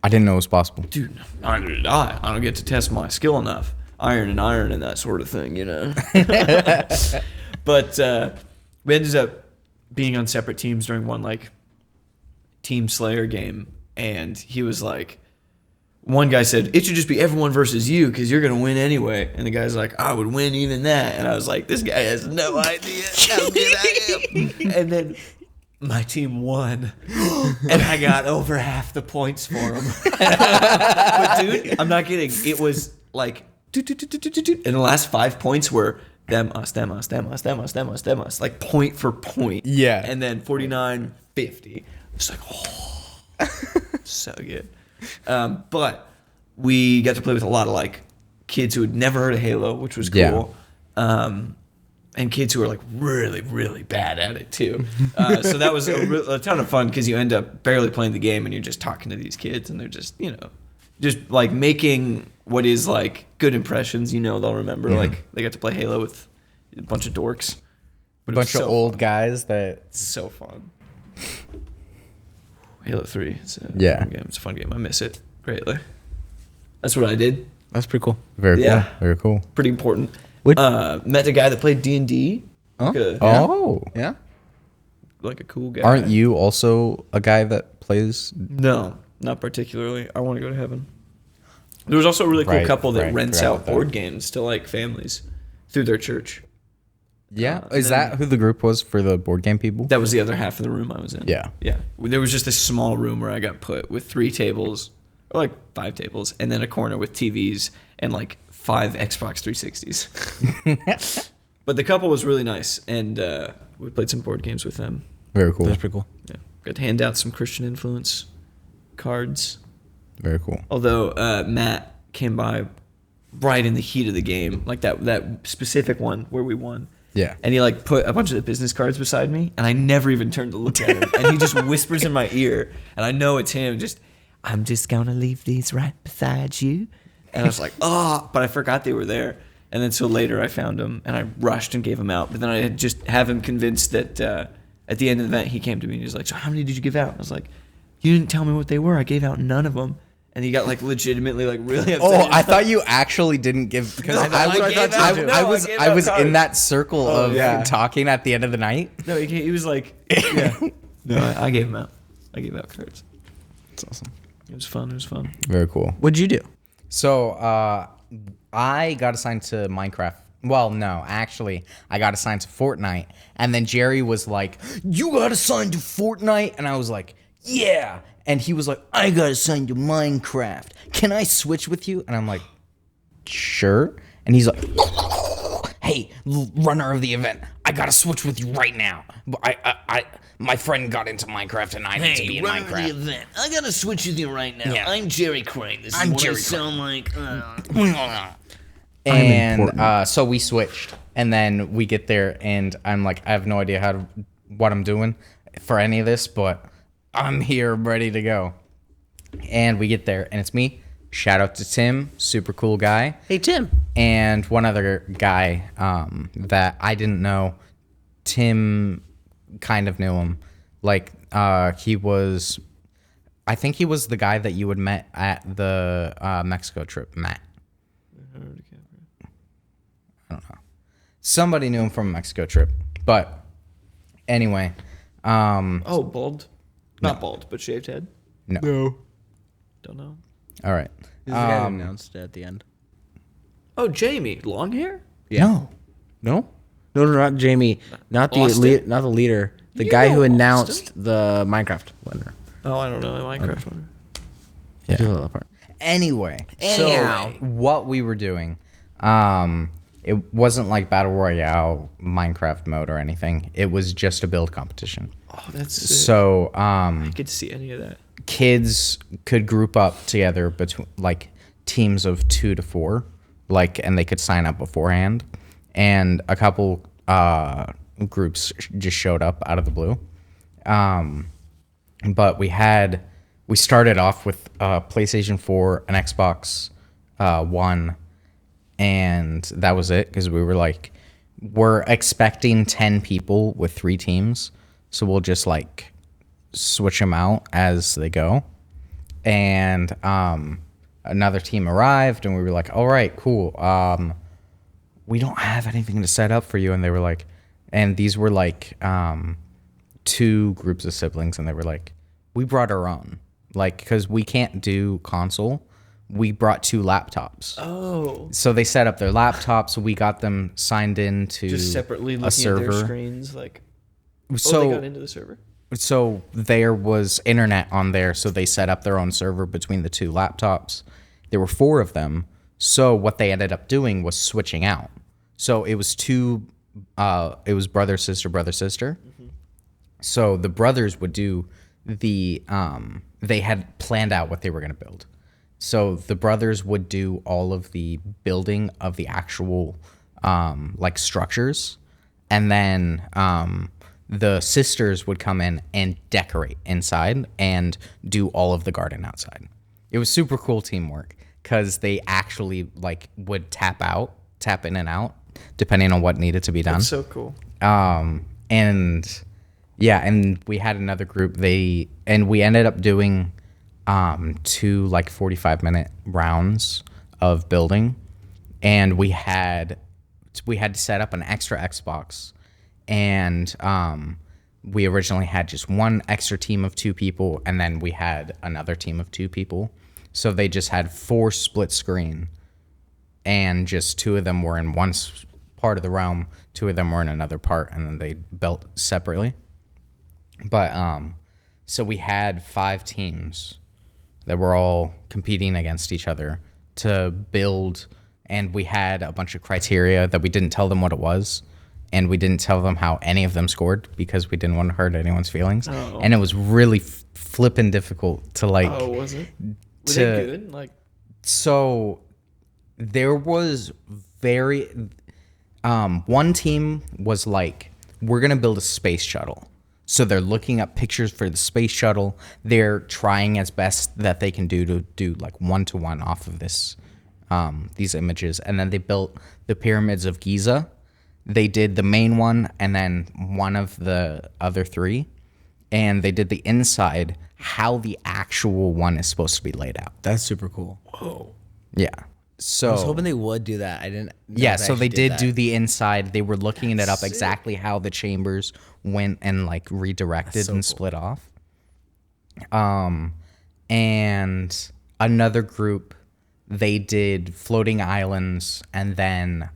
[SPEAKER 1] I didn't know it was possible.
[SPEAKER 6] dude, neither did I. I don't get to test my skill enough. Iron and that sort of thing, you know. But we ended up being on separate teams during one like Team Slayer game, and he was like, one guy said, it should just be everyone versus you because you're going to win anyway. And the guy's like, I would win even that. And I was like, this guy has no idea how good I am. And then my team won, and I got over half the points for them. But dude, I'm not kidding. It was like, and the last 5 points were them, us, them, us, them, us, them, us, them, us, them, us, like point for point.
[SPEAKER 1] Yeah.
[SPEAKER 6] And then 49, 50. It's like, oh, so good. But we got to play with a lot of like kids who had never heard of Halo, which was cool.
[SPEAKER 1] Yeah.
[SPEAKER 6] And kids who are like really, really bad at it too. So that was a ton of fun because you end up barely playing the game and you're just talking to these kids and they're just, just like making what is like good impressions. They'll remember like they got to play Halo with a bunch of dorks.
[SPEAKER 1] A bunch of old guys that.
[SPEAKER 6] It's so fun. Halo 3. It's a fun game. It's a fun game. I miss it greatly. That's what I did.
[SPEAKER 7] That's pretty cool.
[SPEAKER 1] Very cool.
[SPEAKER 6] Yeah.
[SPEAKER 1] Very cool.
[SPEAKER 6] Pretty important.
[SPEAKER 7] What-
[SPEAKER 6] Met a guy that played D&D.
[SPEAKER 1] Oh.
[SPEAKER 7] Yeah.
[SPEAKER 6] Like a cool guy.
[SPEAKER 1] Aren't you also a guy that plays?
[SPEAKER 6] No, not particularly. I want to go to heaven. There was also a really cool
[SPEAKER 1] Right,
[SPEAKER 6] couple that
[SPEAKER 1] right,
[SPEAKER 6] rents
[SPEAKER 1] forgot
[SPEAKER 6] out
[SPEAKER 1] about that.
[SPEAKER 6] board games to like families through their church.
[SPEAKER 1] Yeah.
[SPEAKER 6] and
[SPEAKER 1] Is that who the group was for the board game people?
[SPEAKER 6] That was the other half of the room I was in.
[SPEAKER 1] Yeah.
[SPEAKER 6] Yeah. There was just this small room where I got put with 3 tables, or like 5 tables, and then a corner with TVs and like 5 Xbox 360s. But the couple was really nice, and we played some board games with them.
[SPEAKER 1] Very cool.
[SPEAKER 7] That's pretty cool.
[SPEAKER 6] Yeah. Got to hand out some Christian influence cards.
[SPEAKER 1] Very cool.
[SPEAKER 6] Although Matt came by right in the heat of the game, like that specific one where we won.
[SPEAKER 1] Yeah.
[SPEAKER 6] And he like put a bunch of the business cards beside me, and I never even turned to look at him. And he just whispers in my ear, and I know it's him. I'm just gonna leave these right beside you. And I was like, oh, but I forgot they were there. And then so later I found him, and I rushed and gave him out. But then I had just have him convinced that at the end of the event he came to me and he was like, so how many did you give out? I was like, you didn't tell me what they were. I gave out none of them. And he got like legitimately like really upset.
[SPEAKER 1] Oh, I thought you actually didn't give because I was in that circle of talking at the end of the night.
[SPEAKER 6] No, he was like, yeah. No, I gave him out. I gave out cards.
[SPEAKER 1] That's awesome.
[SPEAKER 6] It was fun. It was fun.
[SPEAKER 1] Very cool.
[SPEAKER 7] What'd you do?
[SPEAKER 1] So I got assigned to Minecraft. Well, no, actually, I got assigned to Fortnite. And then Jerry was like, you got assigned to Fortnite? And I was like, yeah. And he was like, I got assigned to Minecraft. Can I switch with you? And I'm like, sure. And he's like, hey, runner of the event, I got to switch with you right now. My friend got into Minecraft and I need to be in Minecraft.
[SPEAKER 8] Event. I gotta switch with you right now.
[SPEAKER 1] Yeah.
[SPEAKER 8] I'm Jerry Crane. This
[SPEAKER 1] I'm
[SPEAKER 8] is what
[SPEAKER 1] Jerry
[SPEAKER 8] I sound like.
[SPEAKER 1] And so we switched. And then we get there and I'm like, I have no idea what I'm doing for any of this, but I'm here ready to go. And we get there and it's me. Shout out to Tim, super cool guy.
[SPEAKER 7] Hey, Tim.
[SPEAKER 1] And one other guy that I didn't know. Tim kind of knew him. Like he was, I think he was the guy that you had met at the Mexico trip, Matt. I don't know. Somebody knew him from a Mexico trip. But anyway.
[SPEAKER 6] Oh, bald? Not bald, but shaved head?
[SPEAKER 1] No.
[SPEAKER 6] Don't know.
[SPEAKER 1] All right.
[SPEAKER 7] This is the guy who announced it at the end.
[SPEAKER 6] Oh, Jamie. Long hair?
[SPEAKER 1] Yeah.
[SPEAKER 7] No, not Jamie. Not the
[SPEAKER 6] Austin?
[SPEAKER 7] not the leader. The
[SPEAKER 6] You
[SPEAKER 7] guy
[SPEAKER 6] know
[SPEAKER 7] who
[SPEAKER 6] Austin?
[SPEAKER 7] announced the Minecraft winner.
[SPEAKER 6] Oh, I don't know. Minecraft one.
[SPEAKER 7] Yeah. Do that part.
[SPEAKER 1] Anyway.
[SPEAKER 8] Anyhow.
[SPEAKER 1] So what we were doing, it wasn't like Battle Royale Minecraft mode or anything. It was just a build competition.
[SPEAKER 6] Oh, that's sick.
[SPEAKER 1] So
[SPEAKER 6] I get to see any of that.
[SPEAKER 1] kids could group up together between like teams of 2 to 4, and they could sign up beforehand, and a couple groups just showed up out of the blue. But we started off with PlayStation 4, an Xbox One, and that was it because we're expecting 10 people with 3 teams, so we'll just switch them out as they go. And another team arrived and we were like, all right, cool. We don't have anything to set up for you. And they were like, and these were 2 groups of siblings, and they were like, we brought our own, because we can't do console, we brought 2 laptops.
[SPEAKER 6] Oh.
[SPEAKER 1] So they set up their laptops, we got them signed into
[SPEAKER 6] Just separately
[SPEAKER 1] a
[SPEAKER 6] looking at
[SPEAKER 1] server.
[SPEAKER 6] their screens,
[SPEAKER 1] So
[SPEAKER 6] they got into the server?
[SPEAKER 1] so there was internet on there, so they set up their own server between the two laptops. There were 4 of them. So what they ended up doing was switching out. So it was it was brother, sister, brother, sister. So the brothers would do they had planned out what they were going to build. So the brothers would do all of the building of the actual like structures, and then the sisters would come in and decorate inside and do all of the garden outside. It was super cool teamwork because they actually like would tap in and out depending on what needed to be done.
[SPEAKER 6] That's so cool.
[SPEAKER 1] And yeah, and we had another group. We ended up doing 2 like 45-minute rounds of building, and we had to set up an extra Xbox, and we originally had just one extra team of 2 people, and then we had another team of 2 people. So they just had 4 split screen, and just 2 of them were in one part of the realm, 2 of them were in another part, and then they built separately. But so we had 5 teams that were all competing against each other to build, and we had a bunch of criteria that we didn't tell them what it was, and we didn't tell them how any of them scored because we didn't want to hurt anyone's feelings.
[SPEAKER 6] Oh.
[SPEAKER 1] And it was really flippin' difficult to like.
[SPEAKER 6] Oh, was it? Was it good? Like,
[SPEAKER 1] so there was one team was like, we're gonna build a space shuttle. So they're looking up pictures for the space shuttle. They're trying as best that they can do to do like 1-to-1 off of these images. And then they built the pyramids of Giza. They did the main one and then one of the other 3. And they did the inside, how the actual one is supposed to be laid out.
[SPEAKER 7] That's super cool.
[SPEAKER 1] Yeah. So
[SPEAKER 7] I was hoping they would do that. I didn't. know
[SPEAKER 1] yeah,
[SPEAKER 7] if
[SPEAKER 1] so they
[SPEAKER 7] actually
[SPEAKER 1] did
[SPEAKER 7] that.
[SPEAKER 1] do the inside. They were looking it up exactly how the chambers went and like redirected and split off. And another group, they did floating islands, and then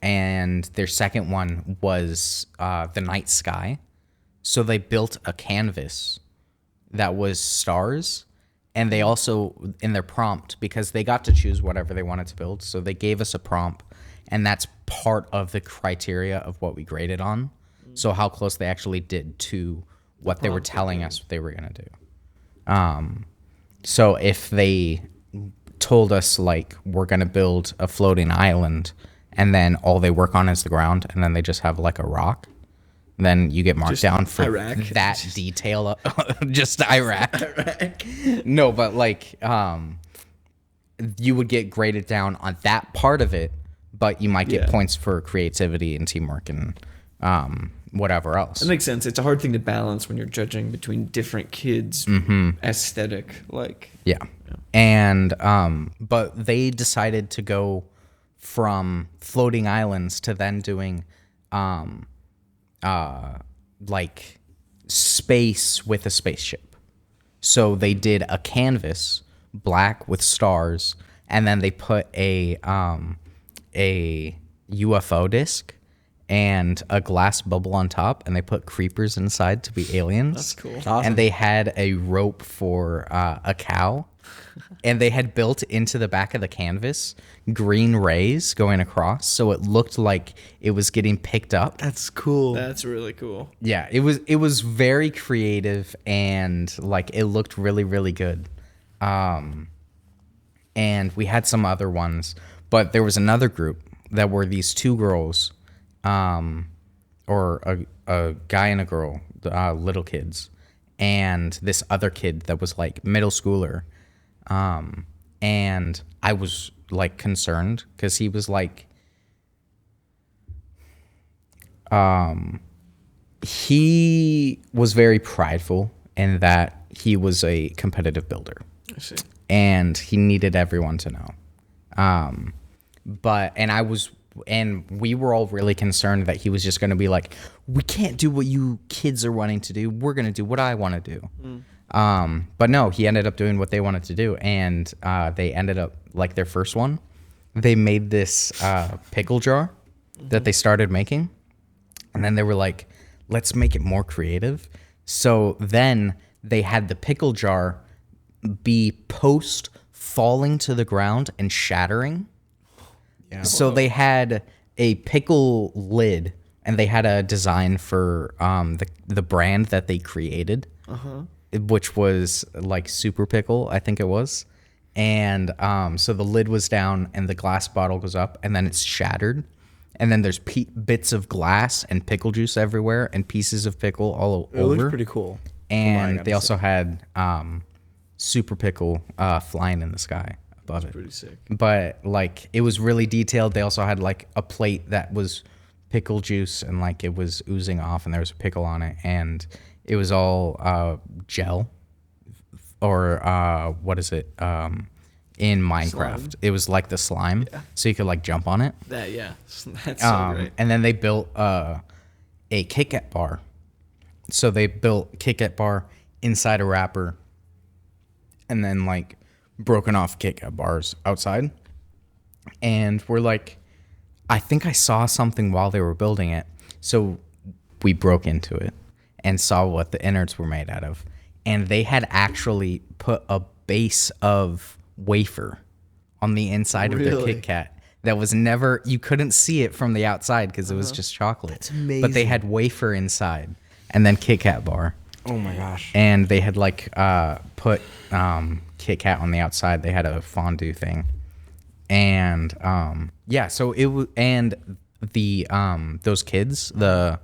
[SPEAKER 1] and their second one was the night sky. So they built a canvas that was stars. And they also, in their prompt, because they got to choose whatever they wanted to build, so they gave us a prompt, and that's part of the criteria of what we graded on. So how close they actually did to what they were telling us they were going to do. So if they told us, like, we're going to build a floating island, and then all they work on is the ground, and then they just have, like, a rock, then you get marked
[SPEAKER 6] Just
[SPEAKER 1] down for
[SPEAKER 6] Iraq.
[SPEAKER 1] that detail. Just Iraq. No, but like you would get graded down on that part of it, but you might get points for creativity and teamwork and whatever else.
[SPEAKER 6] that makes sense. It's a hard thing to balance when you're judging between different kids' aesthetic. Like,
[SPEAKER 1] Yeah. And but they decided to go from floating islands to then doing like space with a spaceship. So they did a canvas, black with stars, and then they put a UFO disc and a glass bubble on top, and they put creepers inside to be aliens.
[SPEAKER 6] That's cool. That's
[SPEAKER 7] awesome.
[SPEAKER 1] And they had a rope for a cow, and they had built into the back of the canvas green rays going across, so it looked like it was getting picked up.
[SPEAKER 7] That's cool.
[SPEAKER 6] That's really cool.
[SPEAKER 1] Yeah, it was very creative, and like it looked really, really good. And we had some other ones, but there was another group that were these 2 girls, or a guy and a girl, little kids, and this other kid that was like middle schooler. And I was like concerned because he was like, he was very prideful in that he was a competitive builder.
[SPEAKER 6] I see.
[SPEAKER 1] And he needed everyone to know. And we were all really concerned that he was just going to be like, we can't do what you kids are wanting to do. We're going to do what I want to do. But no, he ended up doing what they wanted to do. And they ended up, like their first one, they made this pickle jar that they started making. And then they were like, let's make it more creative. So then they had the pickle jar be post falling to the ground and shattering. Yeah. So they had a pickle lid, and they had a design for the brand that they created, which was like Super Pickle, I think it was. And so the lid was down, and the glass bottle goes up, and then it's shattered. And then there's bits of glass and pickle juice everywhere, and pieces of pickle all over.
[SPEAKER 7] It looks pretty cool.
[SPEAKER 1] And they also had Super Pickle flying in the sky above it.
[SPEAKER 6] Pretty sick.
[SPEAKER 1] But like it was really detailed. They also had like a plate that was pickle juice, and like it was oozing off, and there was a pickle on it, and it was all gel, or what is it? In Minecraft,
[SPEAKER 6] Slime.
[SPEAKER 1] it was like the slime, so you could like jump on it.
[SPEAKER 6] That's so great.
[SPEAKER 1] And then they built a Kit Kat bar. So they built Kit Kat bar inside a wrapper, and then like broken off Kit Kat bars outside. And we're like, I think I saw something while they were building it. So we broke into it and saw what the innards were made out of. And they had actually put a base of wafer on the inside of their Kit Kat that was never, you couldn't see it from the outside because it was just chocolate. That's amazing. But they had wafer inside and then Kit Kat bar.
[SPEAKER 7] Oh my gosh.
[SPEAKER 1] And they had like put Kit Kat on the outside. They had a fondue thing. And yeah, so it was, and the those kids, the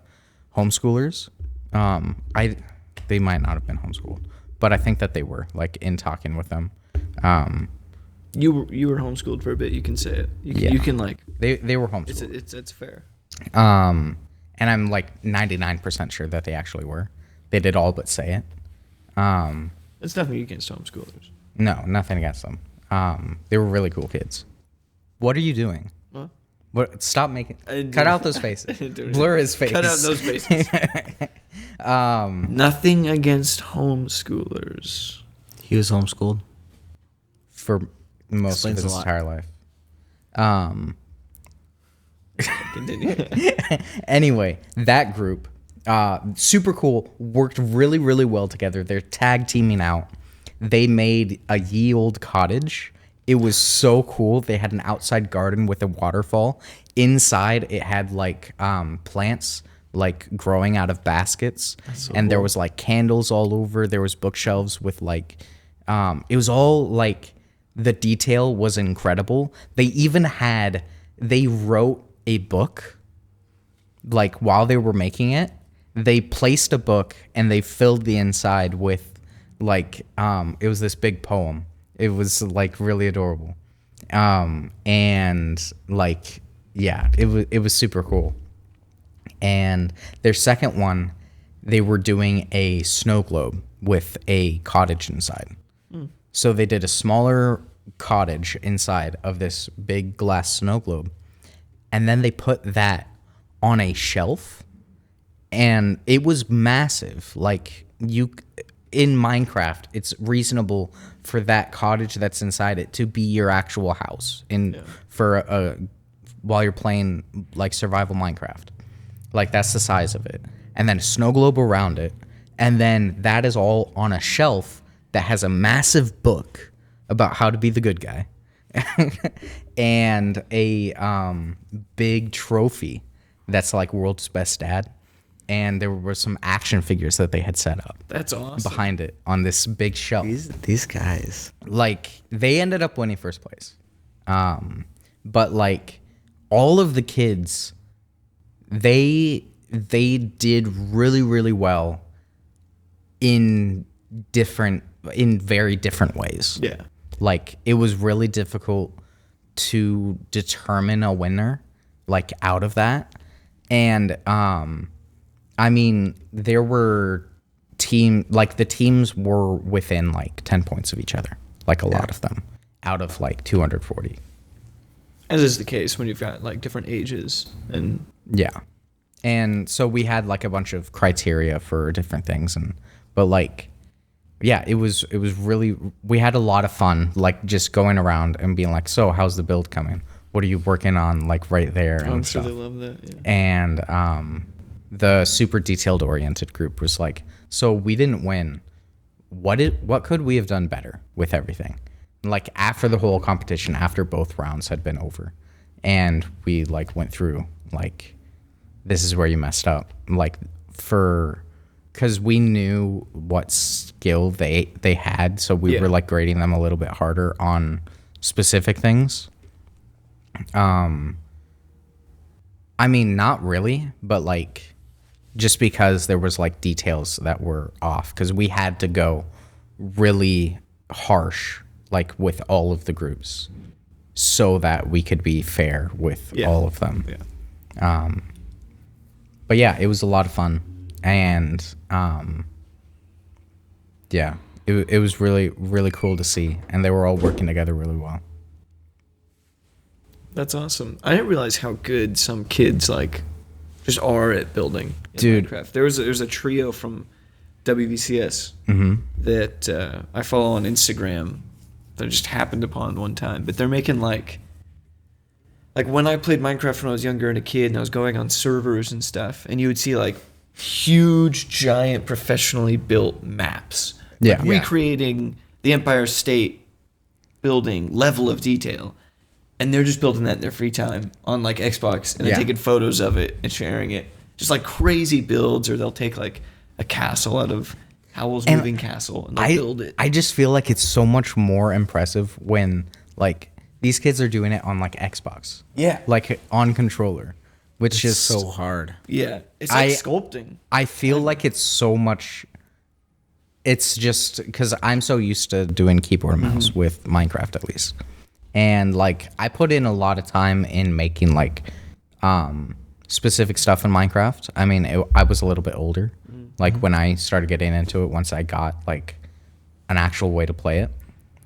[SPEAKER 1] homeschoolers, they might not have been homeschooled, but I think that they were, like, in talking with them.
[SPEAKER 6] You were homeschooled for a bit. You can say it. You can like.
[SPEAKER 1] They were homeschooled.
[SPEAKER 6] It's fair.
[SPEAKER 1] And I'm like 99% sure that they actually were. They did all but say it.
[SPEAKER 6] It's nothing against homeschoolers.
[SPEAKER 1] No, nothing against them. They were really cool kids. What are you doing? What? Stop making. Cut out those faces. Blur his face.
[SPEAKER 6] Cut out those faces. Nothing against homeschoolers.
[SPEAKER 7] He was homeschooled.
[SPEAKER 1] For most
[SPEAKER 7] Explains
[SPEAKER 1] of his
[SPEAKER 7] a lot.
[SPEAKER 1] entire life.
[SPEAKER 6] Continue.
[SPEAKER 1] Anyway, that group, super cool, worked really, really well together. They're tag teaming out. They made a ye old cottage. It was so cool. They had an outside garden with a waterfall. Inside, it had like plants like growing out of baskets, and there was like candles all over. There was bookshelves with like, it was all like, the detail was incredible. They wrote a book, like while they were making it. They placed a book and they filled the inside with like, it was this big poem. It was like really adorable. And like, yeah, it was super cool. And their second one, they were doing a snow globe with a cottage inside. So they did a smaller cottage inside of this big glass snow globe. And then they put that on a shelf. And it was massive. Like, in Minecraft, it's reasonable for that cottage that's inside it to be your actual house while you're playing like survival Minecraft. Like, that's the size of it. And then a snow globe around it. And then that is all on a shelf that has a massive book about how to be the good guy. And a big trophy that's like world's best dad. And there were some action figures that they had set up.
[SPEAKER 6] That's awesome.
[SPEAKER 1] Behind it on this big shelf.
[SPEAKER 7] These guys.
[SPEAKER 1] Like, they ended up winning first place. But like, all of the kids, they did really, really well in very different ways.
[SPEAKER 6] Yeah.
[SPEAKER 1] Like, it was really difficult to determine a winner, like, out of that. And I mean, there were the teams were within like 10 points of each other, like a lot of them, out of like 240.
[SPEAKER 6] As is the case when you've got like different ages and
[SPEAKER 1] Yeah. And so we had like a bunch of criteria for different things, but like, yeah, it was really, we had a lot of fun, like just going around and being like, so how's the build coming? What are you working on, like right there? And
[SPEAKER 6] I'm sure
[SPEAKER 1] stuff.
[SPEAKER 6] they love that. Yeah.
[SPEAKER 1] And the super detailed oriented group was like, so we didn't win. What could we have done better with everything? Like after the whole competition, after both rounds had been over, and we like went through like, this is where you messed up. Like because we knew what skill they had, so we were like grading them a little bit harder on specific things. I mean, not really, but like just because there was like details that were off, because we had to go really harsh like with all of the groups so that we could be fair with all of them. But yeah, it was a lot of fun, and it was really, really cool to see, and they were all working together really well.
[SPEAKER 6] That's awesome. I didn't realize how good some kids like just are at building in
[SPEAKER 1] Dude.
[SPEAKER 6] Minecraft. There's a trio from WVCS that I follow on Instagram that I just happened upon one time, but they're making like when I played Minecraft when I was younger and a kid and I was going on servers and stuff, and you would see like huge, giant, professionally built maps.
[SPEAKER 1] Yeah.
[SPEAKER 6] Like recreating the Empire State Building level of detail. And they're just building that in their free time on like Xbox, and they're taking photos of it and sharing it. Just like crazy builds, or they'll take like a castle out of Howl's Moving Castle and they'll build it.
[SPEAKER 1] I just feel like it's so much more impressive when like these kids are doing it on like Xbox.
[SPEAKER 7] Yeah.
[SPEAKER 1] Like on controller, which is
[SPEAKER 7] so hard.
[SPEAKER 6] Yeah, it's like sculpting.
[SPEAKER 1] I feel like it's so much. It's just because I'm so used to doing keyboard and mouse with Minecraft, at least. And like I put in a lot of time in making like specific stuff in Minecraft. I mean, I was a little bit older, like when I started getting into it. Once I got like an actual way to play it,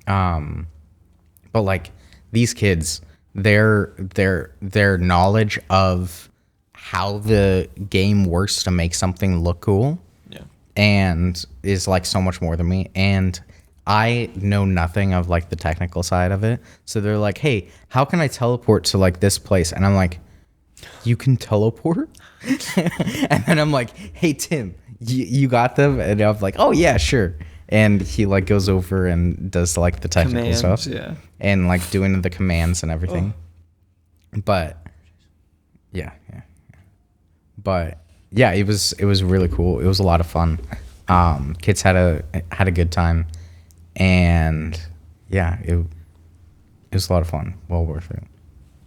[SPEAKER 1] but like these kids, their knowledge of how the game works to make something look cool, and is like so much more than me. And I know nothing of like the technical side of it. So they're like, hey, how can I teleport to like this place? And I'm like, you can teleport? And then I'm like, hey, Tim, you got them? And I'm like, oh yeah, sure. And he like goes over and does like the technical
[SPEAKER 6] Commands,
[SPEAKER 1] stuff. And like doing the commands and everything. But yeah. But yeah, it was really cool. It was a lot of fun. Kids had a good time. And yeah, it was a lot of fun. Well worth it.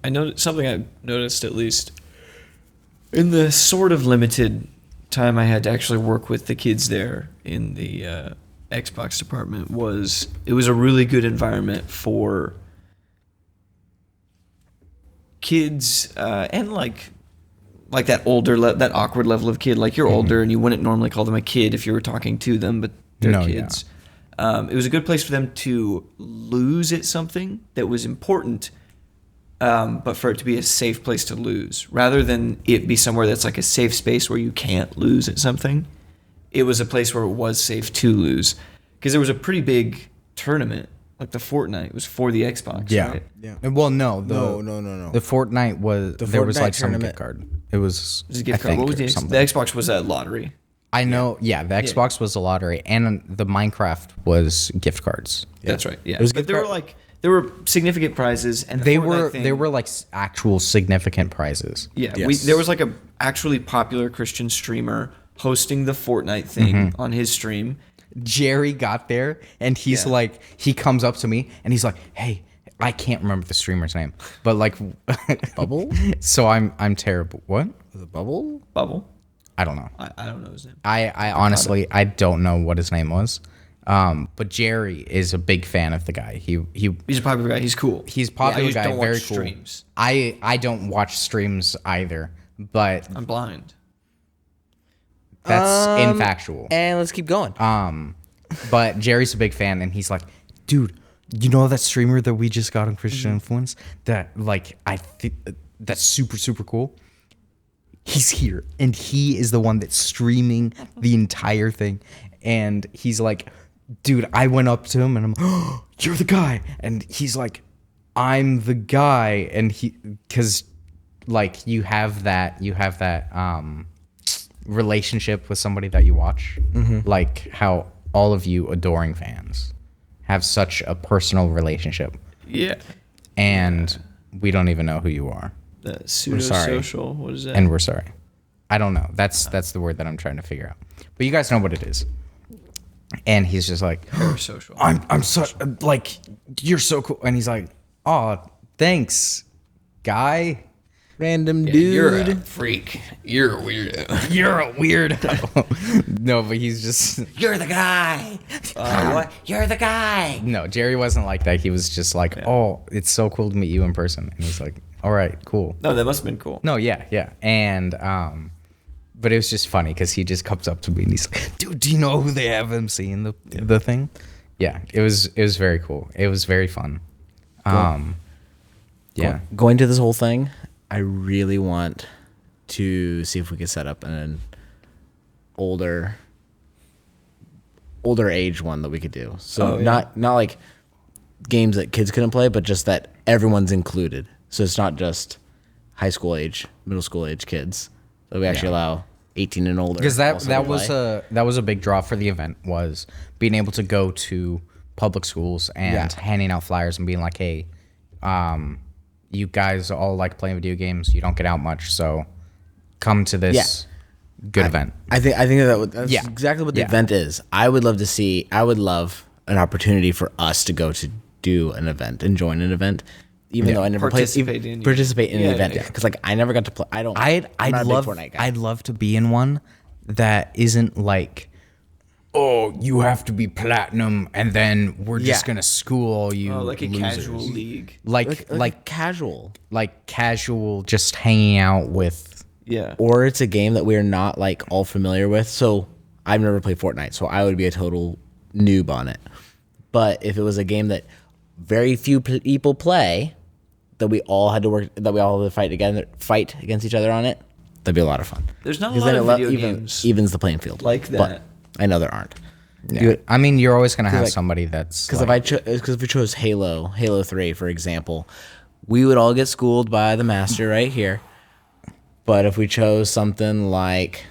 [SPEAKER 6] I know something I noticed, at least in the sort of limited time I had to actually work with the kids there in the Xbox department, was it was a really good environment for kids and like that older that awkward level of kid. Like you're older and you wouldn't normally call them a kid if you were talking to them, but they're kids. It was a good place for them to lose at something that was important, but for it to be a safe place to lose, rather than it be somewhere that's like a safe space where you can't lose at something. It was a place where it was safe to lose, because there was a pretty big tournament, like the Fortnite. It was for the Xbox. Right?
[SPEAKER 1] Yeah. Well, no.
[SPEAKER 7] No.
[SPEAKER 1] The Fortnite was there was
[SPEAKER 7] Fortnite
[SPEAKER 1] like some
[SPEAKER 7] tournament.
[SPEAKER 1] gift card. It was
[SPEAKER 6] It was a gift
[SPEAKER 1] I
[SPEAKER 6] card.
[SPEAKER 1] think,
[SPEAKER 6] What was
[SPEAKER 1] or
[SPEAKER 6] the
[SPEAKER 1] something.
[SPEAKER 6] Xbox was a lottery.
[SPEAKER 1] I know. Yeah, the Xbox was a lottery, and the Minecraft was gift cards.
[SPEAKER 6] That's right. Yeah,
[SPEAKER 7] was
[SPEAKER 6] but
[SPEAKER 7] gift
[SPEAKER 6] there were significant prizes, and the
[SPEAKER 1] They
[SPEAKER 6] Fortnite thing,
[SPEAKER 1] they were like actual significant prizes.
[SPEAKER 6] Yeah,
[SPEAKER 7] Yes.
[SPEAKER 6] there was like a actually popular Christian streamer hosting the Fortnite thing on his stream.
[SPEAKER 1] Jerry got there, and he's like, he comes up to me, and he's like, "Hey, I can't remember the streamer's name, but like,
[SPEAKER 7] Bubble?
[SPEAKER 1] So I'm terrible. What?
[SPEAKER 7] Was it Bubble?
[SPEAKER 6] Bubble.
[SPEAKER 1] I don't know.
[SPEAKER 6] I don't know his name.
[SPEAKER 1] I honestly I don't know what his name was. But Jerry is a big fan of the guy.
[SPEAKER 6] He's a popular guy. He's cool.
[SPEAKER 1] He's a popular
[SPEAKER 6] I just
[SPEAKER 1] guy,
[SPEAKER 6] don't
[SPEAKER 1] very
[SPEAKER 6] watch
[SPEAKER 1] cool.
[SPEAKER 6] streams.
[SPEAKER 1] I don't watch streams either, but
[SPEAKER 6] I'm blind.
[SPEAKER 1] that's infactual.
[SPEAKER 7] And let's keep going.
[SPEAKER 1] But Jerry's a big fan, and he's like, dude, you know that streamer that we just got on Christian Influence? That like I think that's super cool. He's here, and he is the one that's streaming the entire thing. And he's like, dude, I went up to him and I'm, oh, you're the guy. And he's like, I'm the guy. And because like you have that relationship with somebody that you watch, like how all of you adoring fans have such a personal relationship,
[SPEAKER 6] Yeah.
[SPEAKER 1] and we don't even know who you are,
[SPEAKER 6] The pseudo-social. What is that?
[SPEAKER 1] and we're sorry. I don't know. That's the word that I'm trying to figure out. But you guys know what it is. And he's just like,
[SPEAKER 6] social.
[SPEAKER 1] I'm so like, you're so cool. And he's like, oh, thanks, guy.
[SPEAKER 7] Random dude.
[SPEAKER 8] You're a freak. You're a weirdo.
[SPEAKER 1] You're a weirdo. No, but he's just
[SPEAKER 8] You're the guy. What? You're the guy.
[SPEAKER 1] no. Jerry wasn't like that. He was just like, oh, it's so cool to meet you in person. And he's like, all right, cool.
[SPEAKER 6] No, that must have been cool.
[SPEAKER 1] No, yeah. And but it was just funny because he just comes up to me and he's like, dude, do you know who they have MC in the thing? Yeah, it was very cool. It was very fun. Yeah.
[SPEAKER 7] Going to this whole thing, I really want to see if we could set up an older age one that we could do. So not like games that kids couldn't play, but just that everyone's included. So it's not just high school age, middle school age kids. So we actually allow 18 and older.
[SPEAKER 1] Because
[SPEAKER 7] also to
[SPEAKER 1] that was a big draw for the event, was being able to go to public schools and handing out flyers and being like, hey, you guys all like playing video games. You don't get out much, so come to this good event.
[SPEAKER 7] I think that's exactly what the event is. I would love an opportunity for us to go to do an event and join an event, even though I never participate in an event. Because like I never got to play. I'm not a big Fortnite guy.
[SPEAKER 1] I'd love to be in one that isn't like, oh, you have to be platinum and then we're just gonna school all you.
[SPEAKER 6] Oh, like a
[SPEAKER 1] losers.
[SPEAKER 6] casual league.
[SPEAKER 1] Like
[SPEAKER 7] casual.
[SPEAKER 1] like casual, just hanging out with.
[SPEAKER 6] Yeah.
[SPEAKER 7] Or it's a game that we're not like all familiar with. So I've never played Fortnite, so I would be a total noob on it. But if it was a game that very few people play, that we all had to fight against each other on it, that'd be a lot of fun.
[SPEAKER 6] There's not a
[SPEAKER 7] Because
[SPEAKER 6] lot
[SPEAKER 7] then
[SPEAKER 6] of
[SPEAKER 7] it
[SPEAKER 6] video games
[SPEAKER 7] evens the playing field
[SPEAKER 6] like that.
[SPEAKER 7] But I know there aren't.
[SPEAKER 1] Yeah. I mean, you're always gonna have
[SPEAKER 7] like-
[SPEAKER 1] somebody that's
[SPEAKER 7] Because
[SPEAKER 1] like,
[SPEAKER 7] if we chose Halo 3, for example, we would all get schooled by the master right here. But if we chose something like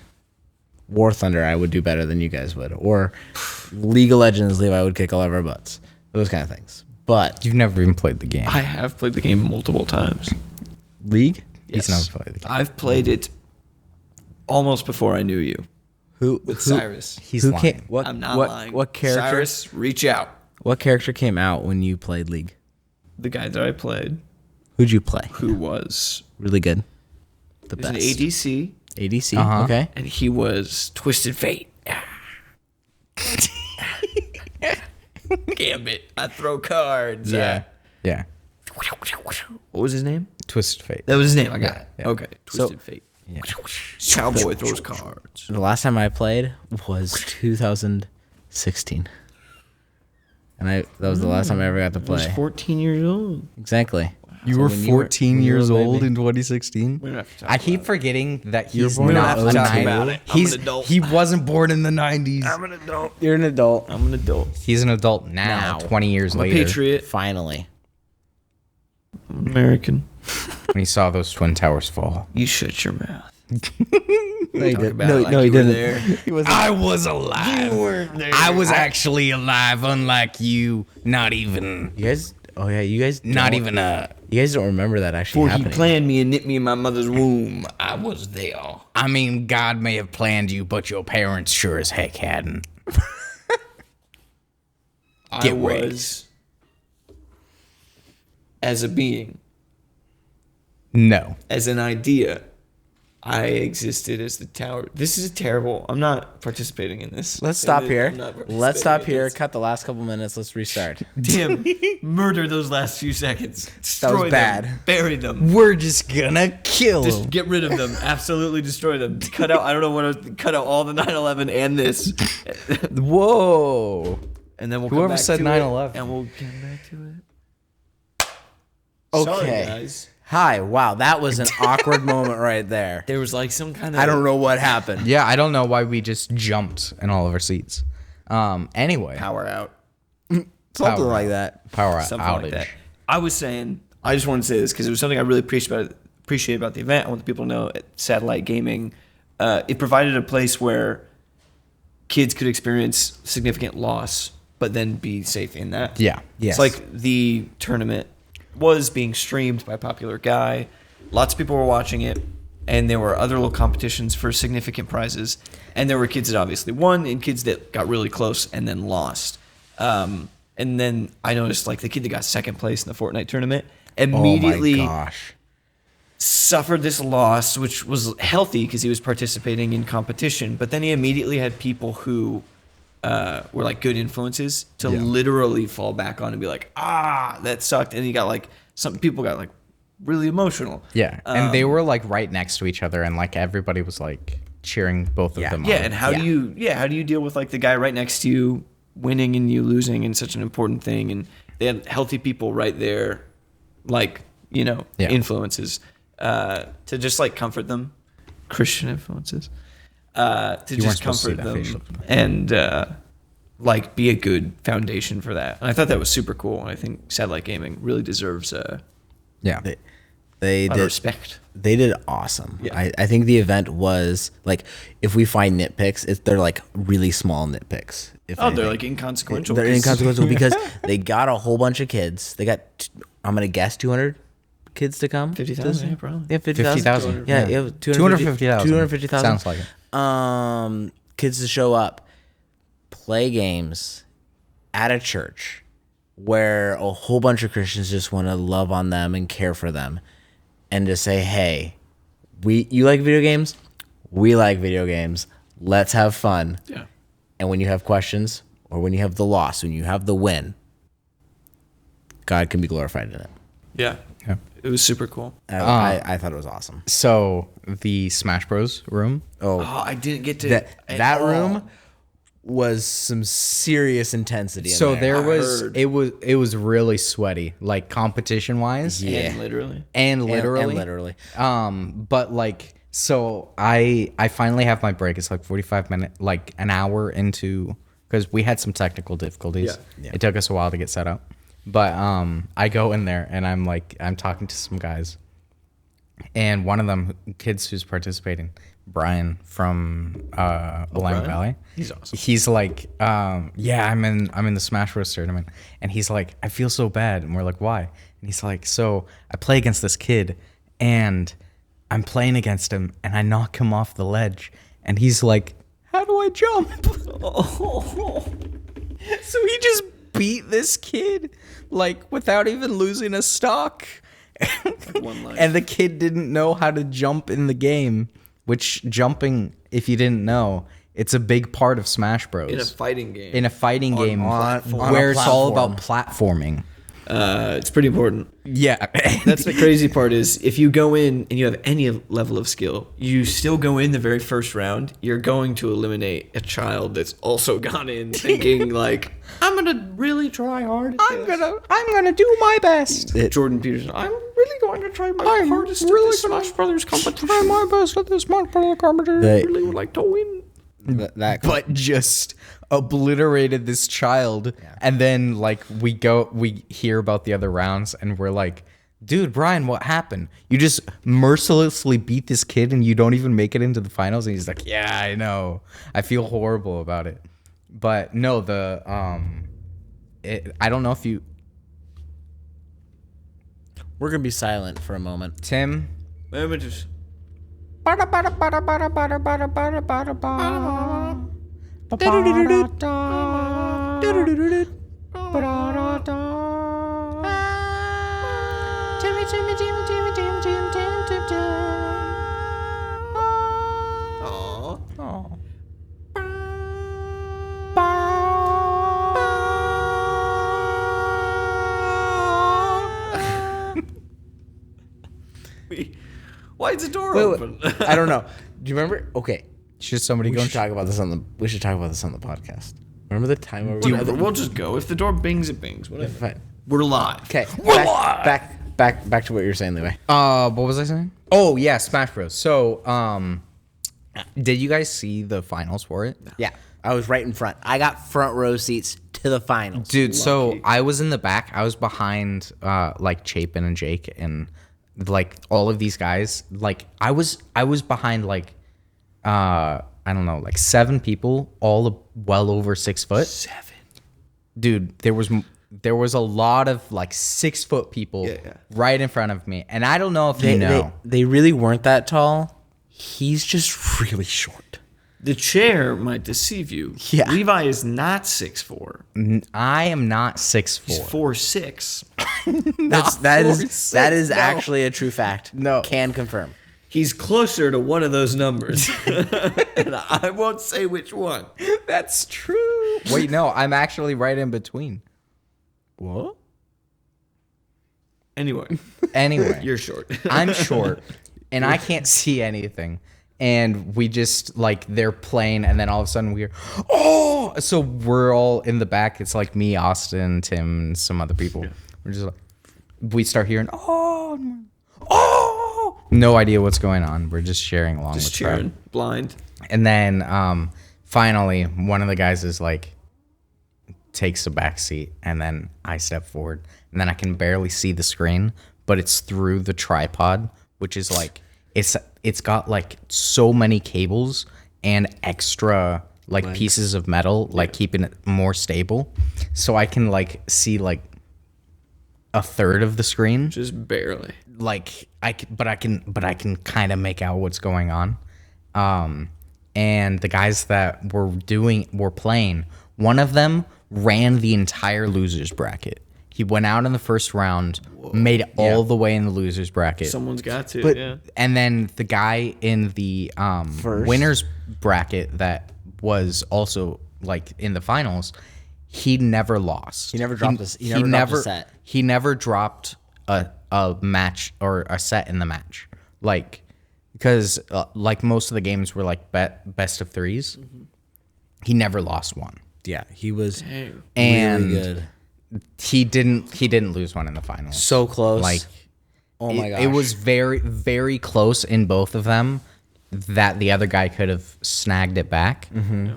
[SPEAKER 7] War Thunder, I would do better than you guys would. Or League of Legends, Levi would kick all of our butts. Those kind of things. But
[SPEAKER 1] you've never even played the game.
[SPEAKER 6] I have played the game multiple times.
[SPEAKER 7] League?
[SPEAKER 1] He's never played the game.
[SPEAKER 6] I've played it almost before I knew you.
[SPEAKER 7] With
[SPEAKER 6] Cyrus.
[SPEAKER 1] He's lying.
[SPEAKER 6] I'm not lying.
[SPEAKER 7] What character?
[SPEAKER 6] Cyrus, reach out.
[SPEAKER 7] What character came out when you played League?
[SPEAKER 6] The guy that I played,
[SPEAKER 7] Who'd you play?
[SPEAKER 6] who was
[SPEAKER 7] Really good. The
[SPEAKER 6] he was an
[SPEAKER 7] best.
[SPEAKER 6] ADC,
[SPEAKER 7] ADC. Okay.
[SPEAKER 6] and he was Twisted Fate. Gambit. I throw cards.
[SPEAKER 1] Yeah.
[SPEAKER 6] What was his name?
[SPEAKER 1] Twisted Fate.
[SPEAKER 6] That was his name. I got it.
[SPEAKER 1] Yeah.
[SPEAKER 6] Okay. Twisted Fate. Cowboy throws cards.
[SPEAKER 7] The last time I played was 2016. And that was the last time I ever got to
[SPEAKER 6] I was
[SPEAKER 7] play.
[SPEAKER 6] 14 years old.
[SPEAKER 7] Exactly.
[SPEAKER 1] You
[SPEAKER 7] So
[SPEAKER 1] were
[SPEAKER 7] when
[SPEAKER 1] 14
[SPEAKER 7] when you
[SPEAKER 1] years
[SPEAKER 7] were a
[SPEAKER 1] old
[SPEAKER 7] baby.
[SPEAKER 1] in 2016.
[SPEAKER 6] We don't have to talk
[SPEAKER 1] I
[SPEAKER 6] about
[SPEAKER 1] keep
[SPEAKER 6] it.
[SPEAKER 1] forgetting that he's
[SPEAKER 7] born
[SPEAKER 1] not
[SPEAKER 7] in
[SPEAKER 1] a
[SPEAKER 7] 02.
[SPEAKER 6] About it. I'm
[SPEAKER 1] He's
[SPEAKER 6] an adult.
[SPEAKER 1] he wasn't born in the 90s.
[SPEAKER 6] I'm an adult.
[SPEAKER 7] You're an adult.
[SPEAKER 6] I'm an adult.
[SPEAKER 1] He's an adult now,
[SPEAKER 7] Now.
[SPEAKER 1] 20 years
[SPEAKER 6] I'm a
[SPEAKER 1] later.
[SPEAKER 6] patriot.
[SPEAKER 7] Finally.
[SPEAKER 6] I'm American.
[SPEAKER 1] When he saw those twin towers fall.
[SPEAKER 6] You shut your mouth.
[SPEAKER 7] No, he
[SPEAKER 6] Talk
[SPEAKER 7] didn't.
[SPEAKER 6] about
[SPEAKER 7] No,
[SPEAKER 6] it like
[SPEAKER 7] no, he
[SPEAKER 6] you were
[SPEAKER 7] didn't.
[SPEAKER 6] there.
[SPEAKER 1] I was alive.
[SPEAKER 6] You weren't there.
[SPEAKER 1] I was actually alive, unlike you. Not even
[SPEAKER 7] You guys. Oh yeah, you guys.
[SPEAKER 1] not
[SPEAKER 7] don't-
[SPEAKER 1] even a.
[SPEAKER 7] You guys don't remember that actually
[SPEAKER 6] Before he
[SPEAKER 7] happening.
[SPEAKER 6] planned me and nipped me in my mother's womb, I was there.
[SPEAKER 1] I mean, God may have planned you, but your parents sure as heck hadn't.
[SPEAKER 6] I
[SPEAKER 1] ready.
[SPEAKER 6] was as a being,
[SPEAKER 1] No.
[SPEAKER 6] as an idea. I existed as the tower. This is terrible. I'm not participating in this.
[SPEAKER 7] Let's stop
[SPEAKER 6] I'm
[SPEAKER 7] here.
[SPEAKER 6] not
[SPEAKER 7] Let's stop
[SPEAKER 6] participating in
[SPEAKER 7] here.
[SPEAKER 6] this.
[SPEAKER 7] Cut the last couple minutes. Let's restart.
[SPEAKER 6] Damn, murder those last few seconds. Destroy them.
[SPEAKER 7] bad.
[SPEAKER 6] Bury them.
[SPEAKER 1] We're just gonna kill
[SPEAKER 6] Just
[SPEAKER 1] him.
[SPEAKER 6] get rid of them. Absolutely destroy them. Cut out. I don't know what. Cut out all the 9/11 and this,
[SPEAKER 1] Whoa.
[SPEAKER 6] and then we'll
[SPEAKER 1] Whoever
[SPEAKER 6] come back
[SPEAKER 1] said
[SPEAKER 6] to
[SPEAKER 1] 9/11.
[SPEAKER 6] it, and we'll come back to it.
[SPEAKER 7] Okay.
[SPEAKER 6] Sorry, guys.
[SPEAKER 7] Hi. Wow, that was an awkward moment right there.
[SPEAKER 6] There was like some kind of.
[SPEAKER 7] I don't know what happened.
[SPEAKER 1] Yeah, I don't know why we just jumped in all of our seats. Anyway,
[SPEAKER 6] Power out.
[SPEAKER 7] Something
[SPEAKER 1] Power
[SPEAKER 7] like
[SPEAKER 1] out.
[SPEAKER 7] that.
[SPEAKER 1] power
[SPEAKER 6] Something
[SPEAKER 1] outage.
[SPEAKER 6] like that. I was saying. I just wanted to say this because it was something I really appreciate about the event. I want the people to know at Satellite Gaming, it provided a place where kids could experience significant loss, but then be safe in that.
[SPEAKER 1] Yeah.
[SPEAKER 6] It's like the tournament was being streamed by a popular guy. Lots of people were watching it, and there were other little competitions for significant prizes. And there were kids that obviously won and kids that got really close and then lost. And then I noticed like the kid that got second place in the Fortnite tournament immediately
[SPEAKER 1] Oh my gosh.
[SPEAKER 6] suffered this loss, which was healthy because he was participating in competition. But then he immediately had people who were like good influences to literally fall back on and be like, that sucked. And he got like, some people got like really emotional.
[SPEAKER 1] Yeah. And they were like right next to each other, and like everybody was like cheering both of them on.
[SPEAKER 6] Yeah. And how do you deal with like the guy right next to you winning and you losing in such an important thing? And they had healthy people right there, like, influences to just like comfort them, Christian influences, to just comfort them and like be a good foundation for that. And I thought that was super cool. And I think Satellite Gaming really deserves
[SPEAKER 7] They did
[SPEAKER 6] respect.
[SPEAKER 7] They did awesome.
[SPEAKER 6] Yeah.
[SPEAKER 7] I think the event was like, if we find nitpicks, they're like really small nitpicks.
[SPEAKER 6] They're like inconsequential.
[SPEAKER 7] They're inconsequential because they got a whole bunch of kids. They got, I'm gonna guess, 200 kids to come.
[SPEAKER 6] 50,000, yeah, probably.
[SPEAKER 7] Yeah,
[SPEAKER 1] 50,000.
[SPEAKER 7] Yeah,
[SPEAKER 1] Yeah.
[SPEAKER 7] it was
[SPEAKER 1] 250,000.
[SPEAKER 7] 250,000.
[SPEAKER 1] Sounds like it.
[SPEAKER 7] Kids to show up, play games at a church where a whole bunch of Christians just want to love on them and care for them, and to say, hey, you like video games? We like video games. Let's have fun.
[SPEAKER 6] Yeah.
[SPEAKER 7] And when you have questions, or when you have the loss, when you have the win, God can be glorified in it.
[SPEAKER 6] Yeah. It was super cool.
[SPEAKER 7] I thought it was awesome.
[SPEAKER 1] So the Smash Bros room.
[SPEAKER 6] Oh, I didn't get to
[SPEAKER 7] That room was some serious intensity. In
[SPEAKER 1] So
[SPEAKER 7] there.
[SPEAKER 1] it was really sweaty, like competition wise.
[SPEAKER 7] Yeah.
[SPEAKER 6] And literally.
[SPEAKER 7] And literally.
[SPEAKER 1] But like, so I finally have my break. It's like 45 minutes, like an hour into, because we had some technical difficulties.
[SPEAKER 7] Yeah.
[SPEAKER 1] It took us a while to get set up. But I go in there and I'm talking to some guys, and one of them, kids who's participating, Brian from Willamette Valley.
[SPEAKER 6] He's awesome.
[SPEAKER 1] He's like, I'm in the Smash Bros tournament, and he's like, I feel so bad, and we're like, why? And he's like, so I play against this kid, and I'm playing against him, and I knock him off the ledge, and he's like, how do I jump? So he just beat this kid like without even losing a stock. And the kid didn't know how to jump in the game, which jumping, if you didn't know, it's a big part of Smash Bros.
[SPEAKER 6] In a fighting game.
[SPEAKER 1] Where it's all about platforming.
[SPEAKER 6] It's pretty important.
[SPEAKER 1] Yeah.
[SPEAKER 6] That's the crazy part is if you go in and you have any level of skill, you still go in the very first round, you're going to eliminate a child that's also gone in thinking like, I'm going to really try hard at this.
[SPEAKER 1] I'm gonna do my best.
[SPEAKER 6] Jordan Peterson, I'm really going to try my hardest at this Smash Brothers competition.
[SPEAKER 1] Try my best at this Smash Bros. competition.
[SPEAKER 6] I really would like to win.
[SPEAKER 1] But just obliterated this child, and then like we hear about the other rounds, and we're like, dude, Brian, what happened? You just mercilessly beat this kid and you don't even make it into the finals? And he's like, yeah, I know, I feel horrible about it. But no, I don't know if you,
[SPEAKER 7] We're gonna be silent for a moment.
[SPEAKER 1] Tim.
[SPEAKER 6] Why is the door open?
[SPEAKER 7] I don't know. Do you remember? Okay,
[SPEAKER 1] Should somebody
[SPEAKER 7] we
[SPEAKER 1] go?
[SPEAKER 7] should talk about this on the. We should talk about this on the podcast. Remember the time where
[SPEAKER 6] We'll just go. If the door bings, it bings. Whatever.
[SPEAKER 7] Fine.
[SPEAKER 6] We're live.
[SPEAKER 7] Okay, back to what you were saying, Levi.
[SPEAKER 1] What was I saying? Oh yeah, Smash Bros. So, did you guys see the finals for it?
[SPEAKER 7] Yeah, I was right in front. I got front row seats to the finals.
[SPEAKER 1] Dude, so I was in the back. I was behind like Chapin and Jake and like all of these guys. Like I was behind like I don't know, like 7 people, all well over 6 foot.
[SPEAKER 6] 7.
[SPEAKER 1] Dude, there was a lot of like 6 foot people right in front of me, and I don't know if you know.
[SPEAKER 7] They really weren't that tall. He's just really short.
[SPEAKER 6] The chair might deceive you.
[SPEAKER 7] Yeah.
[SPEAKER 6] Levi is not 6'4".
[SPEAKER 1] I am not 6'4".
[SPEAKER 6] He's 4'6".
[SPEAKER 7] That is actually a true fact.
[SPEAKER 1] No.
[SPEAKER 7] Can confirm.
[SPEAKER 6] He's closer to one of those numbers. And I won't say which one.
[SPEAKER 1] That's true. Wait, no, I'm actually right in between.
[SPEAKER 7] What?
[SPEAKER 6] Anyway,
[SPEAKER 1] You're
[SPEAKER 6] short.
[SPEAKER 1] I'm short, and I can't see anything. And we just, like, they're playing, and then all of a sudden we hear, oh! So we're all in the back. It's like me, Austin, Tim, and some other people. We're just like, we start hearing, oh! No idea what's going on. We're just sharing along
[SPEAKER 6] Just
[SPEAKER 1] with
[SPEAKER 6] cheering,
[SPEAKER 1] crowd.
[SPEAKER 6] blind.
[SPEAKER 1] And then finally, one of the guys is like, takes a back seat, and then I step forward, and then I can barely see the screen, but it's through the tripod, which is like, it's got like so many cables and extra like pieces of metal, like keeping it more stable. So I can like see like a third of the screen.
[SPEAKER 6] Just barely.
[SPEAKER 1] Like but I can kind of make out what's going on. And the guys that were playing, one of them ran the entire losers bracket. He went out in the first round, made it all the way in the losers bracket.
[SPEAKER 6] Someone's got to,
[SPEAKER 1] And then the guy in the winners bracket that was also like in the finals, he never lost.
[SPEAKER 7] He never dropped a set.
[SPEAKER 1] He never dropped a match or a set in the match. Like, because like most of the games were like best of 3s. Mm-hmm. He never lost one.
[SPEAKER 7] Yeah, he was
[SPEAKER 1] And
[SPEAKER 7] really good.
[SPEAKER 1] He didn't lose one in the finals.
[SPEAKER 7] So close.
[SPEAKER 1] Like,
[SPEAKER 7] oh my gosh.
[SPEAKER 1] It was very, very close in both of them that the other guy could have snagged it back,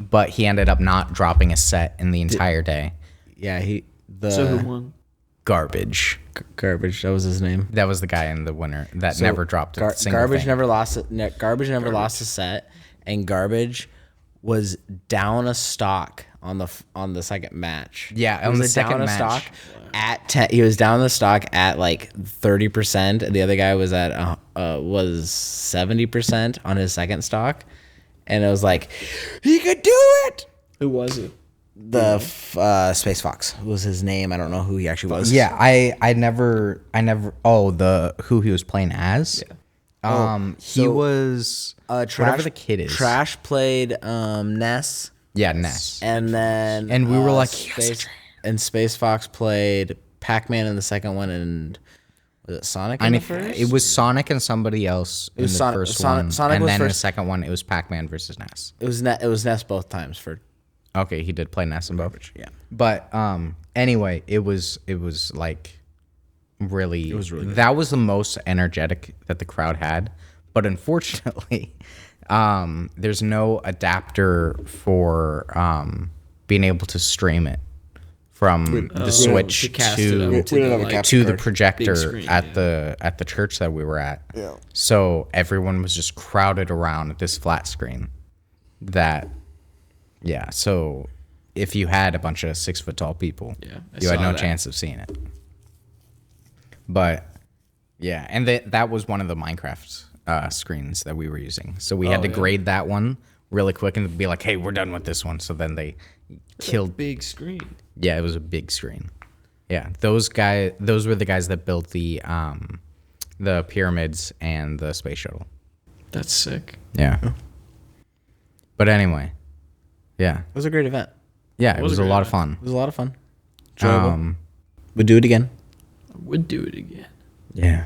[SPEAKER 1] but he ended up not dropping a set in the entire day.
[SPEAKER 7] Yeah,
[SPEAKER 6] So who won?
[SPEAKER 1] Garbage.
[SPEAKER 7] Garbage. That was his name.
[SPEAKER 1] That was the guy in the winner that never dropped a single
[SPEAKER 7] Garbage
[SPEAKER 1] thing.
[SPEAKER 7] never lost it. Garbage never lost a set, and Garbage was down a stock on the second match.
[SPEAKER 1] Yeah,
[SPEAKER 7] He
[SPEAKER 1] on the
[SPEAKER 7] was
[SPEAKER 1] second
[SPEAKER 7] down a
[SPEAKER 1] match.
[SPEAKER 7] stock at 10. He was down the stock at like 30%, and the other guy was at was 70% on his second stock, and it was like he could do it.
[SPEAKER 6] Who was it?
[SPEAKER 7] The Space Fox was his name. I don't know who he actually was.
[SPEAKER 1] Yeah, I never. Oh, who he was playing as. Yeah. He was whatever the kid is.
[SPEAKER 7] Trash played Ness.
[SPEAKER 1] Yeah, Ness.
[SPEAKER 7] And then
[SPEAKER 1] And we were like,
[SPEAKER 7] Space Fox played Pac-Man in the second one, and was it Sonic in the first?
[SPEAKER 1] It was Sonic and somebody else in the first one.
[SPEAKER 7] Sonic
[SPEAKER 1] and
[SPEAKER 7] was
[SPEAKER 1] then in the
[SPEAKER 7] first.
[SPEAKER 1] second one, it was Pac-Man versus Ness.
[SPEAKER 7] It was Ness both times for.
[SPEAKER 1] Okay, he did play Ness and both.
[SPEAKER 7] Yeah.
[SPEAKER 1] But anyway, it was like really. It was really. That was the most energetic that the crowd had, but unfortunately, there's no adapter for being able to stream it from the Switch
[SPEAKER 6] to cast it up
[SPEAKER 1] to the
[SPEAKER 6] big
[SPEAKER 1] projector
[SPEAKER 6] screen,
[SPEAKER 1] at the church that we were at. Yeah. So everyone was just crowded around this flat screen. Yeah, so if you had a bunch of 6 foot tall people, you had no chance of seeing it. But yeah, and that was one of the Minecraft screens that we were using. So we had to grade that one really quick and be like, "Hey, we're done with this one." So then they killed.
[SPEAKER 6] Big screen.
[SPEAKER 1] Yeah, it was a big screen. Yeah, those were the guys that built the pyramids and the space shuttle.
[SPEAKER 6] That's sick.
[SPEAKER 1] Yeah. But anyway. Yeah.
[SPEAKER 7] It was a great event.
[SPEAKER 1] Yeah, it was a lot of fun.
[SPEAKER 7] It was a lot of fun. Enjoyable. Would do it again.
[SPEAKER 6] I would do it again.
[SPEAKER 1] Yeah.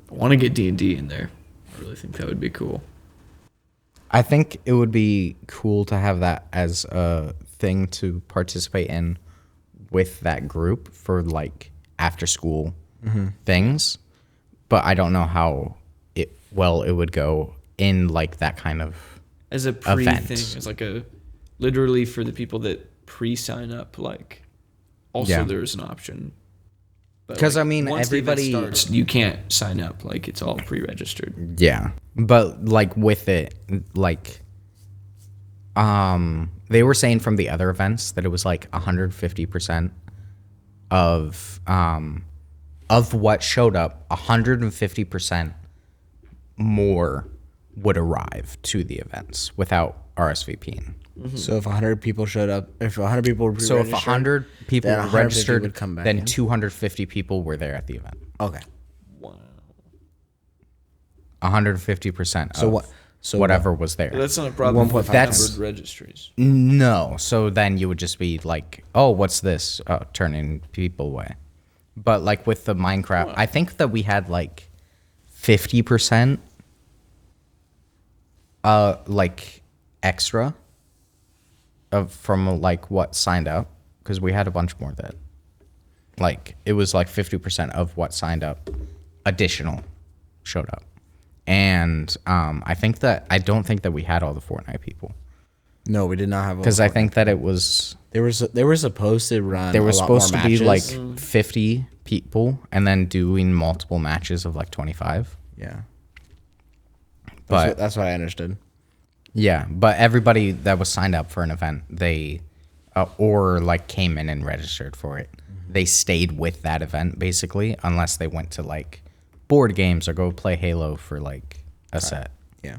[SPEAKER 6] I want to get D&D in there. I really think that would be cool.
[SPEAKER 1] I think it would be cool to have that as a thing to participate in with that group for like after school things. But I don't know how it would go in like that kind of
[SPEAKER 6] as a pre
[SPEAKER 1] event.
[SPEAKER 6] thing, as like a literally for the people that pre-sign up, like also there's an option.
[SPEAKER 1] Because
[SPEAKER 6] like,
[SPEAKER 1] I mean,
[SPEAKER 6] once the event
[SPEAKER 1] everybody
[SPEAKER 6] starts, you can't sign up, like it's all pre-registered.
[SPEAKER 1] Yeah, but like with it, like they were saying from the other events that it was like 150% of what showed up, 150% more would arrive to the events without RSVPing.
[SPEAKER 7] So if 100 people showed up, if 100 people were
[SPEAKER 1] So if 100 people
[SPEAKER 7] then 150
[SPEAKER 1] registered,
[SPEAKER 7] would come back
[SPEAKER 1] then
[SPEAKER 7] in?
[SPEAKER 1] 250 people were there at the event.
[SPEAKER 7] Okay.
[SPEAKER 1] 150%
[SPEAKER 7] So
[SPEAKER 1] of
[SPEAKER 7] what? So
[SPEAKER 1] whatever was there.
[SPEAKER 6] That's not a problem.
[SPEAKER 7] 1.5
[SPEAKER 1] That's-
[SPEAKER 6] Numbered registries.
[SPEAKER 1] No. So then you would just be like, oh, what's this? Oh, turning people away. But like with the Minecraft, I think that we had like 50% like extra from like what signed up, because we had a bunch more that like it was like 50% of what signed up additional showed up. And I don't think that we had all the Fortnite people,
[SPEAKER 7] No, we did not have.
[SPEAKER 1] because I think that it was
[SPEAKER 7] they were supposed to run.
[SPEAKER 1] there was
[SPEAKER 7] a lot more
[SPEAKER 1] supposed to be like
[SPEAKER 7] matches.
[SPEAKER 1] 50 people and then doing multiple matches of like 25.
[SPEAKER 7] Yeah.
[SPEAKER 1] But
[SPEAKER 7] That's what I understood.
[SPEAKER 1] yeah, but everybody that was signed up for an event, they or like came in and registered for it, they stayed with that event basically, unless they went to like board games or go play Halo for like a set.
[SPEAKER 7] Yeah.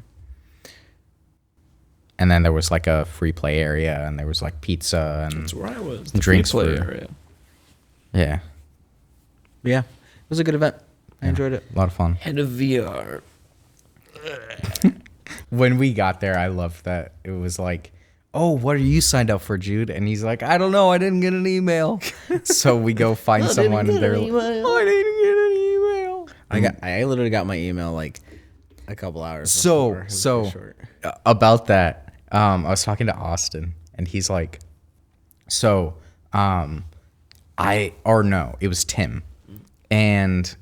[SPEAKER 1] And then there was like a free play area, and there was like pizza and
[SPEAKER 6] That's where I was.
[SPEAKER 1] drinks
[SPEAKER 6] Free play
[SPEAKER 1] for-
[SPEAKER 6] area.
[SPEAKER 1] yeah,
[SPEAKER 7] Yeah. It was a good event. I enjoyed it.
[SPEAKER 1] a lot of fun.
[SPEAKER 6] Head of VR.
[SPEAKER 1] When we got there, I loved that it was like, oh, what are you signed up for, Jude? And he's like, I don't know, I didn't get an email. So we go find someone, and they're like, I didn't get an email.
[SPEAKER 7] I literally got my email like a couple hours.
[SPEAKER 1] So
[SPEAKER 7] before. It was pretty
[SPEAKER 1] so
[SPEAKER 7] short.
[SPEAKER 1] about that, I was talking to Austin, and he's like, so it was Tim, and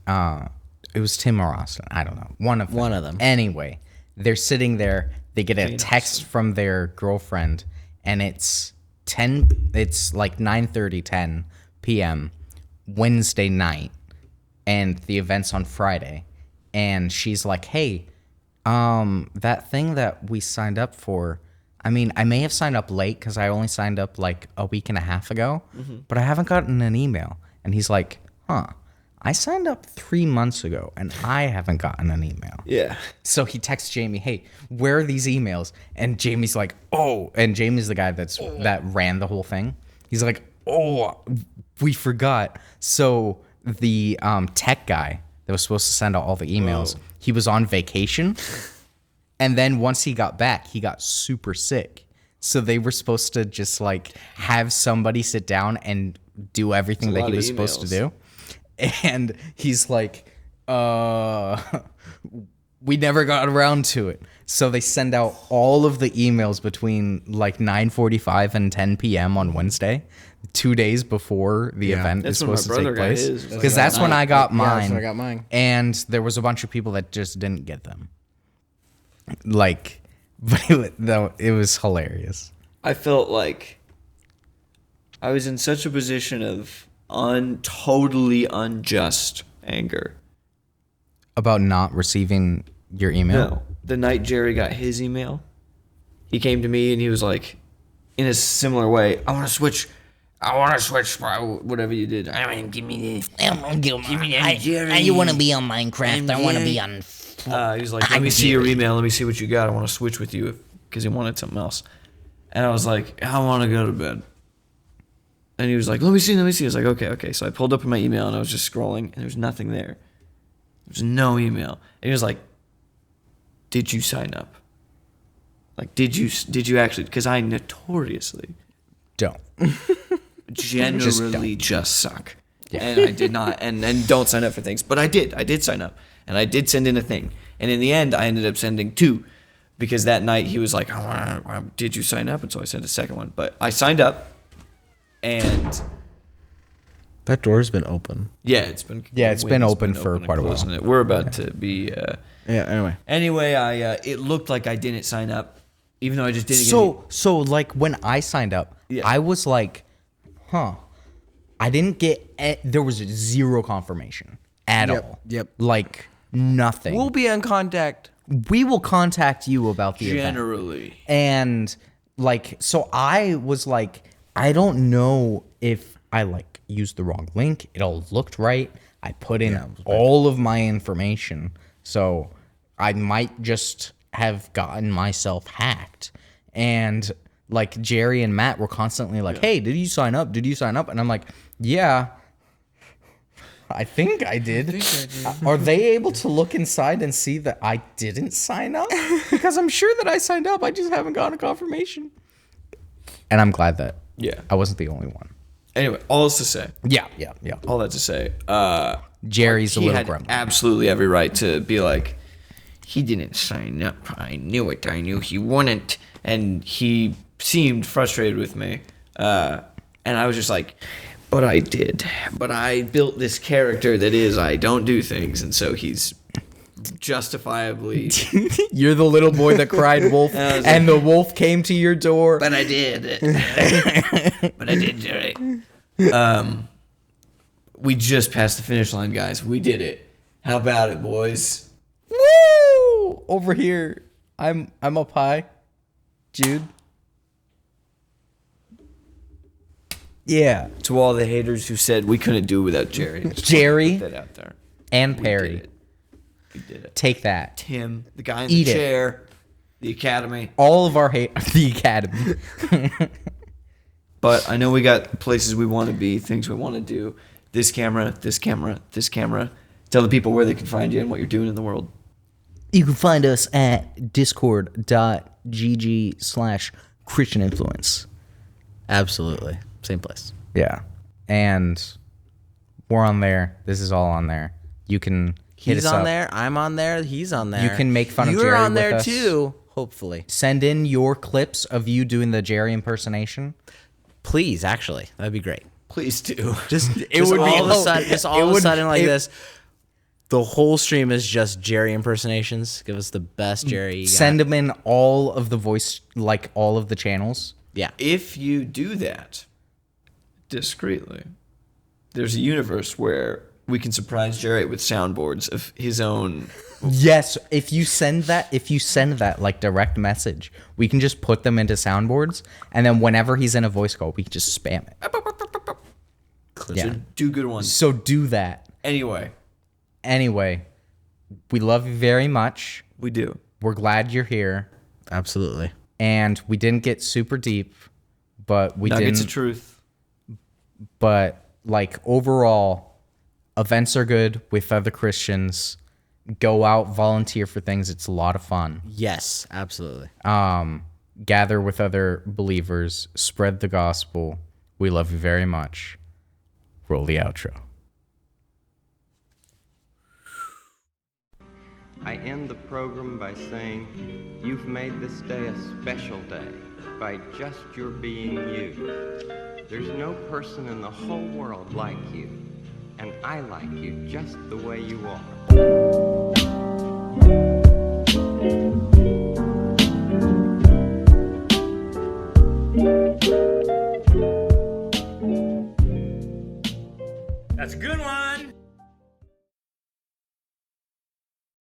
[SPEAKER 1] it was Tim or Austin, I don't know, one of them. Anyway, they're sitting there, they get a text from their girlfriend, and it's like 9:30, 10 p.m. Wednesday night, and the event's on Friday, and she's like, hey, that thing that we signed up for, I mean, I may have signed up late because I only signed up like a week and a half ago, but I haven't gotten an email. And he's like, huh, I signed up 3 months ago and I haven't gotten an email.
[SPEAKER 6] Yeah.
[SPEAKER 1] So he texts Jamie, hey, where are these emails? And Jamie's like, oh, and Jamie's the guy that ran the whole thing. He's like, oh, we forgot. So the tech guy that was supposed to send out all the emails, he was on vacation. And then once he got back, he got super sick. So they were supposed to just like have somebody sit down and do everything that he was supposed to do. And he's like, we never got around to it. So they send out all of the emails between like 9:45 and 10 p.m. on Wednesday, 2 days before the event
[SPEAKER 6] That's
[SPEAKER 1] is
[SPEAKER 6] when my
[SPEAKER 1] supposed to
[SPEAKER 6] brother
[SPEAKER 1] take
[SPEAKER 6] got
[SPEAKER 1] place.
[SPEAKER 6] his.
[SPEAKER 1] Because that's when I got mine.
[SPEAKER 7] that's when I got mine.
[SPEAKER 1] And there was a bunch of people that just didn't get them. Like, but it was hilarious.
[SPEAKER 6] I felt like I was in such a position of totally unjust anger.
[SPEAKER 1] About not receiving your email?
[SPEAKER 6] No. The night Jerry got his email, he came to me and he was like, in a similar way, I want to switch, whatever you did.
[SPEAKER 8] I mean, give me this. Give me that. I want to be on Minecraft. I want to be on.
[SPEAKER 6] He was like, let me see your email. Let me see what you got. I want to switch with you because he wanted something else. And I was like, I want to go to bed. And he was like, let me see. I was like, okay. So I pulled up my email and I was just scrolling and there was nothing there. There was no email. And he was like, did you sign up? Like, did you actually? Because I notoriously
[SPEAKER 1] Don't.
[SPEAKER 6] generally just suck. Yeah. And I did not, and don't sign up for things. But I did sign up. And I did send in a thing. And in the end, I ended up sending 2. Because that night he was like, did you sign up? And so I sent a second one. But I signed up. And
[SPEAKER 7] That door's been open.
[SPEAKER 6] yeah, it's been
[SPEAKER 1] open for quite a while.
[SPEAKER 6] Isn't it? We're about to be.
[SPEAKER 7] Yeah.
[SPEAKER 6] Anyway, it looked like I didn't sign up, even though I just didn't.
[SPEAKER 1] So like when I signed up,
[SPEAKER 6] Yeah.
[SPEAKER 1] I was like, I didn't get. There was zero confirmation at all.
[SPEAKER 7] Yep.
[SPEAKER 1] Like nothing.
[SPEAKER 7] We'll be in contact.
[SPEAKER 1] We will contact you about the event.
[SPEAKER 6] generally.
[SPEAKER 1] And like, so I was like, I don't know if I like used the wrong link. It all looked right. I put in all of my information. So I might just have gotten myself hacked. And like Jerry and Matt were constantly like, hey, did you sign up? Did you sign up? And I'm like, yeah, I think I did. Are they able to look inside and see that I didn't sign up? Because I'm sure that I signed up. I just haven't gotten a confirmation. And I'm glad that I wasn't the only one.
[SPEAKER 6] Anyway, all this to say.
[SPEAKER 1] Yeah.
[SPEAKER 6] All that to say.
[SPEAKER 1] Jerry's a
[SPEAKER 6] He
[SPEAKER 1] little
[SPEAKER 6] had
[SPEAKER 1] gremlin.
[SPEAKER 6] absolutely every right to be like, he didn't sign up. I knew it. I knew he wouldn't. And he seemed frustrated with me. And I was just like, but I did. But I built this character that is, I don't do things. And so he's justifiably.
[SPEAKER 1] You're the little boy that cried wolf, and the wolf came to your door.
[SPEAKER 6] But I did. But I did do it. We just passed the finish line, guys. We did it. How about it, boys?
[SPEAKER 1] Woo! Over here, I'm up high. Jude. Yeah.
[SPEAKER 6] To all the haters who said we couldn't do it without Jerry.
[SPEAKER 1] Jerry
[SPEAKER 6] Put that out there.
[SPEAKER 1] and
[SPEAKER 6] We
[SPEAKER 1] Perry.
[SPEAKER 6] did it. We did it.
[SPEAKER 1] Take that.
[SPEAKER 6] Tim, the guy in
[SPEAKER 1] Eat
[SPEAKER 6] the
[SPEAKER 1] it.
[SPEAKER 6] chair, the academy.
[SPEAKER 1] All of our hate. The Academy.
[SPEAKER 6] But I know we got places we want to be, things we want to do. This camera, this camera, this camera. Tell the people where they can find you and what you're doing in the world.
[SPEAKER 1] You can find us at discord.gg/Christian Influence.
[SPEAKER 7] Absolutely. Same place.
[SPEAKER 1] Yeah. And we're on there. This is all on there. You can hit
[SPEAKER 7] He's
[SPEAKER 1] us
[SPEAKER 7] on
[SPEAKER 1] up.
[SPEAKER 7] there. I'm on there. He's on there.
[SPEAKER 1] You can make fun of
[SPEAKER 7] You're
[SPEAKER 1] Jerry
[SPEAKER 7] on
[SPEAKER 1] with
[SPEAKER 7] there
[SPEAKER 1] us.
[SPEAKER 7] too. Hopefully.
[SPEAKER 1] Send in your clips of you doing the Jerry impersonation.
[SPEAKER 7] Please, actually, that'd be great.
[SPEAKER 6] Please do.
[SPEAKER 7] Just
[SPEAKER 1] would be-
[SPEAKER 7] all of a sudden, like
[SPEAKER 1] it-
[SPEAKER 7] this. The whole stream is just Jerry impersonations. Give us the best Jerry. You got.
[SPEAKER 1] Send them in all of the voice, like all of the channels.
[SPEAKER 7] Yeah.
[SPEAKER 6] If you do that discreetly, there's a universe where we can surprise Jerry with soundboards of his own.
[SPEAKER 1] Yes, if you send that like direct message, we can just put them into soundboards, and then whenever he's in a voice call, we can just spam it. Yeah.
[SPEAKER 6] So do good ones.
[SPEAKER 1] So do that.
[SPEAKER 6] Anyway,
[SPEAKER 1] We love you very much.
[SPEAKER 6] we do.
[SPEAKER 1] We're glad you're here,
[SPEAKER 7] Absolutely.
[SPEAKER 1] and we didn't get super deep, but we
[SPEAKER 6] Nuggets of
[SPEAKER 1] didn't.
[SPEAKER 6] truth.
[SPEAKER 1] But like overall, events are good with other Christians. Go out, volunteer for things. It's a lot of fun.
[SPEAKER 7] Yes, absolutely.
[SPEAKER 1] Gather with other believers. Spread the gospel. We love you very much. Roll the outro.
[SPEAKER 9] I end the program by saying, you've made this day a special day by just your being you. There's no person in the whole world like you, and I like you just the way you are.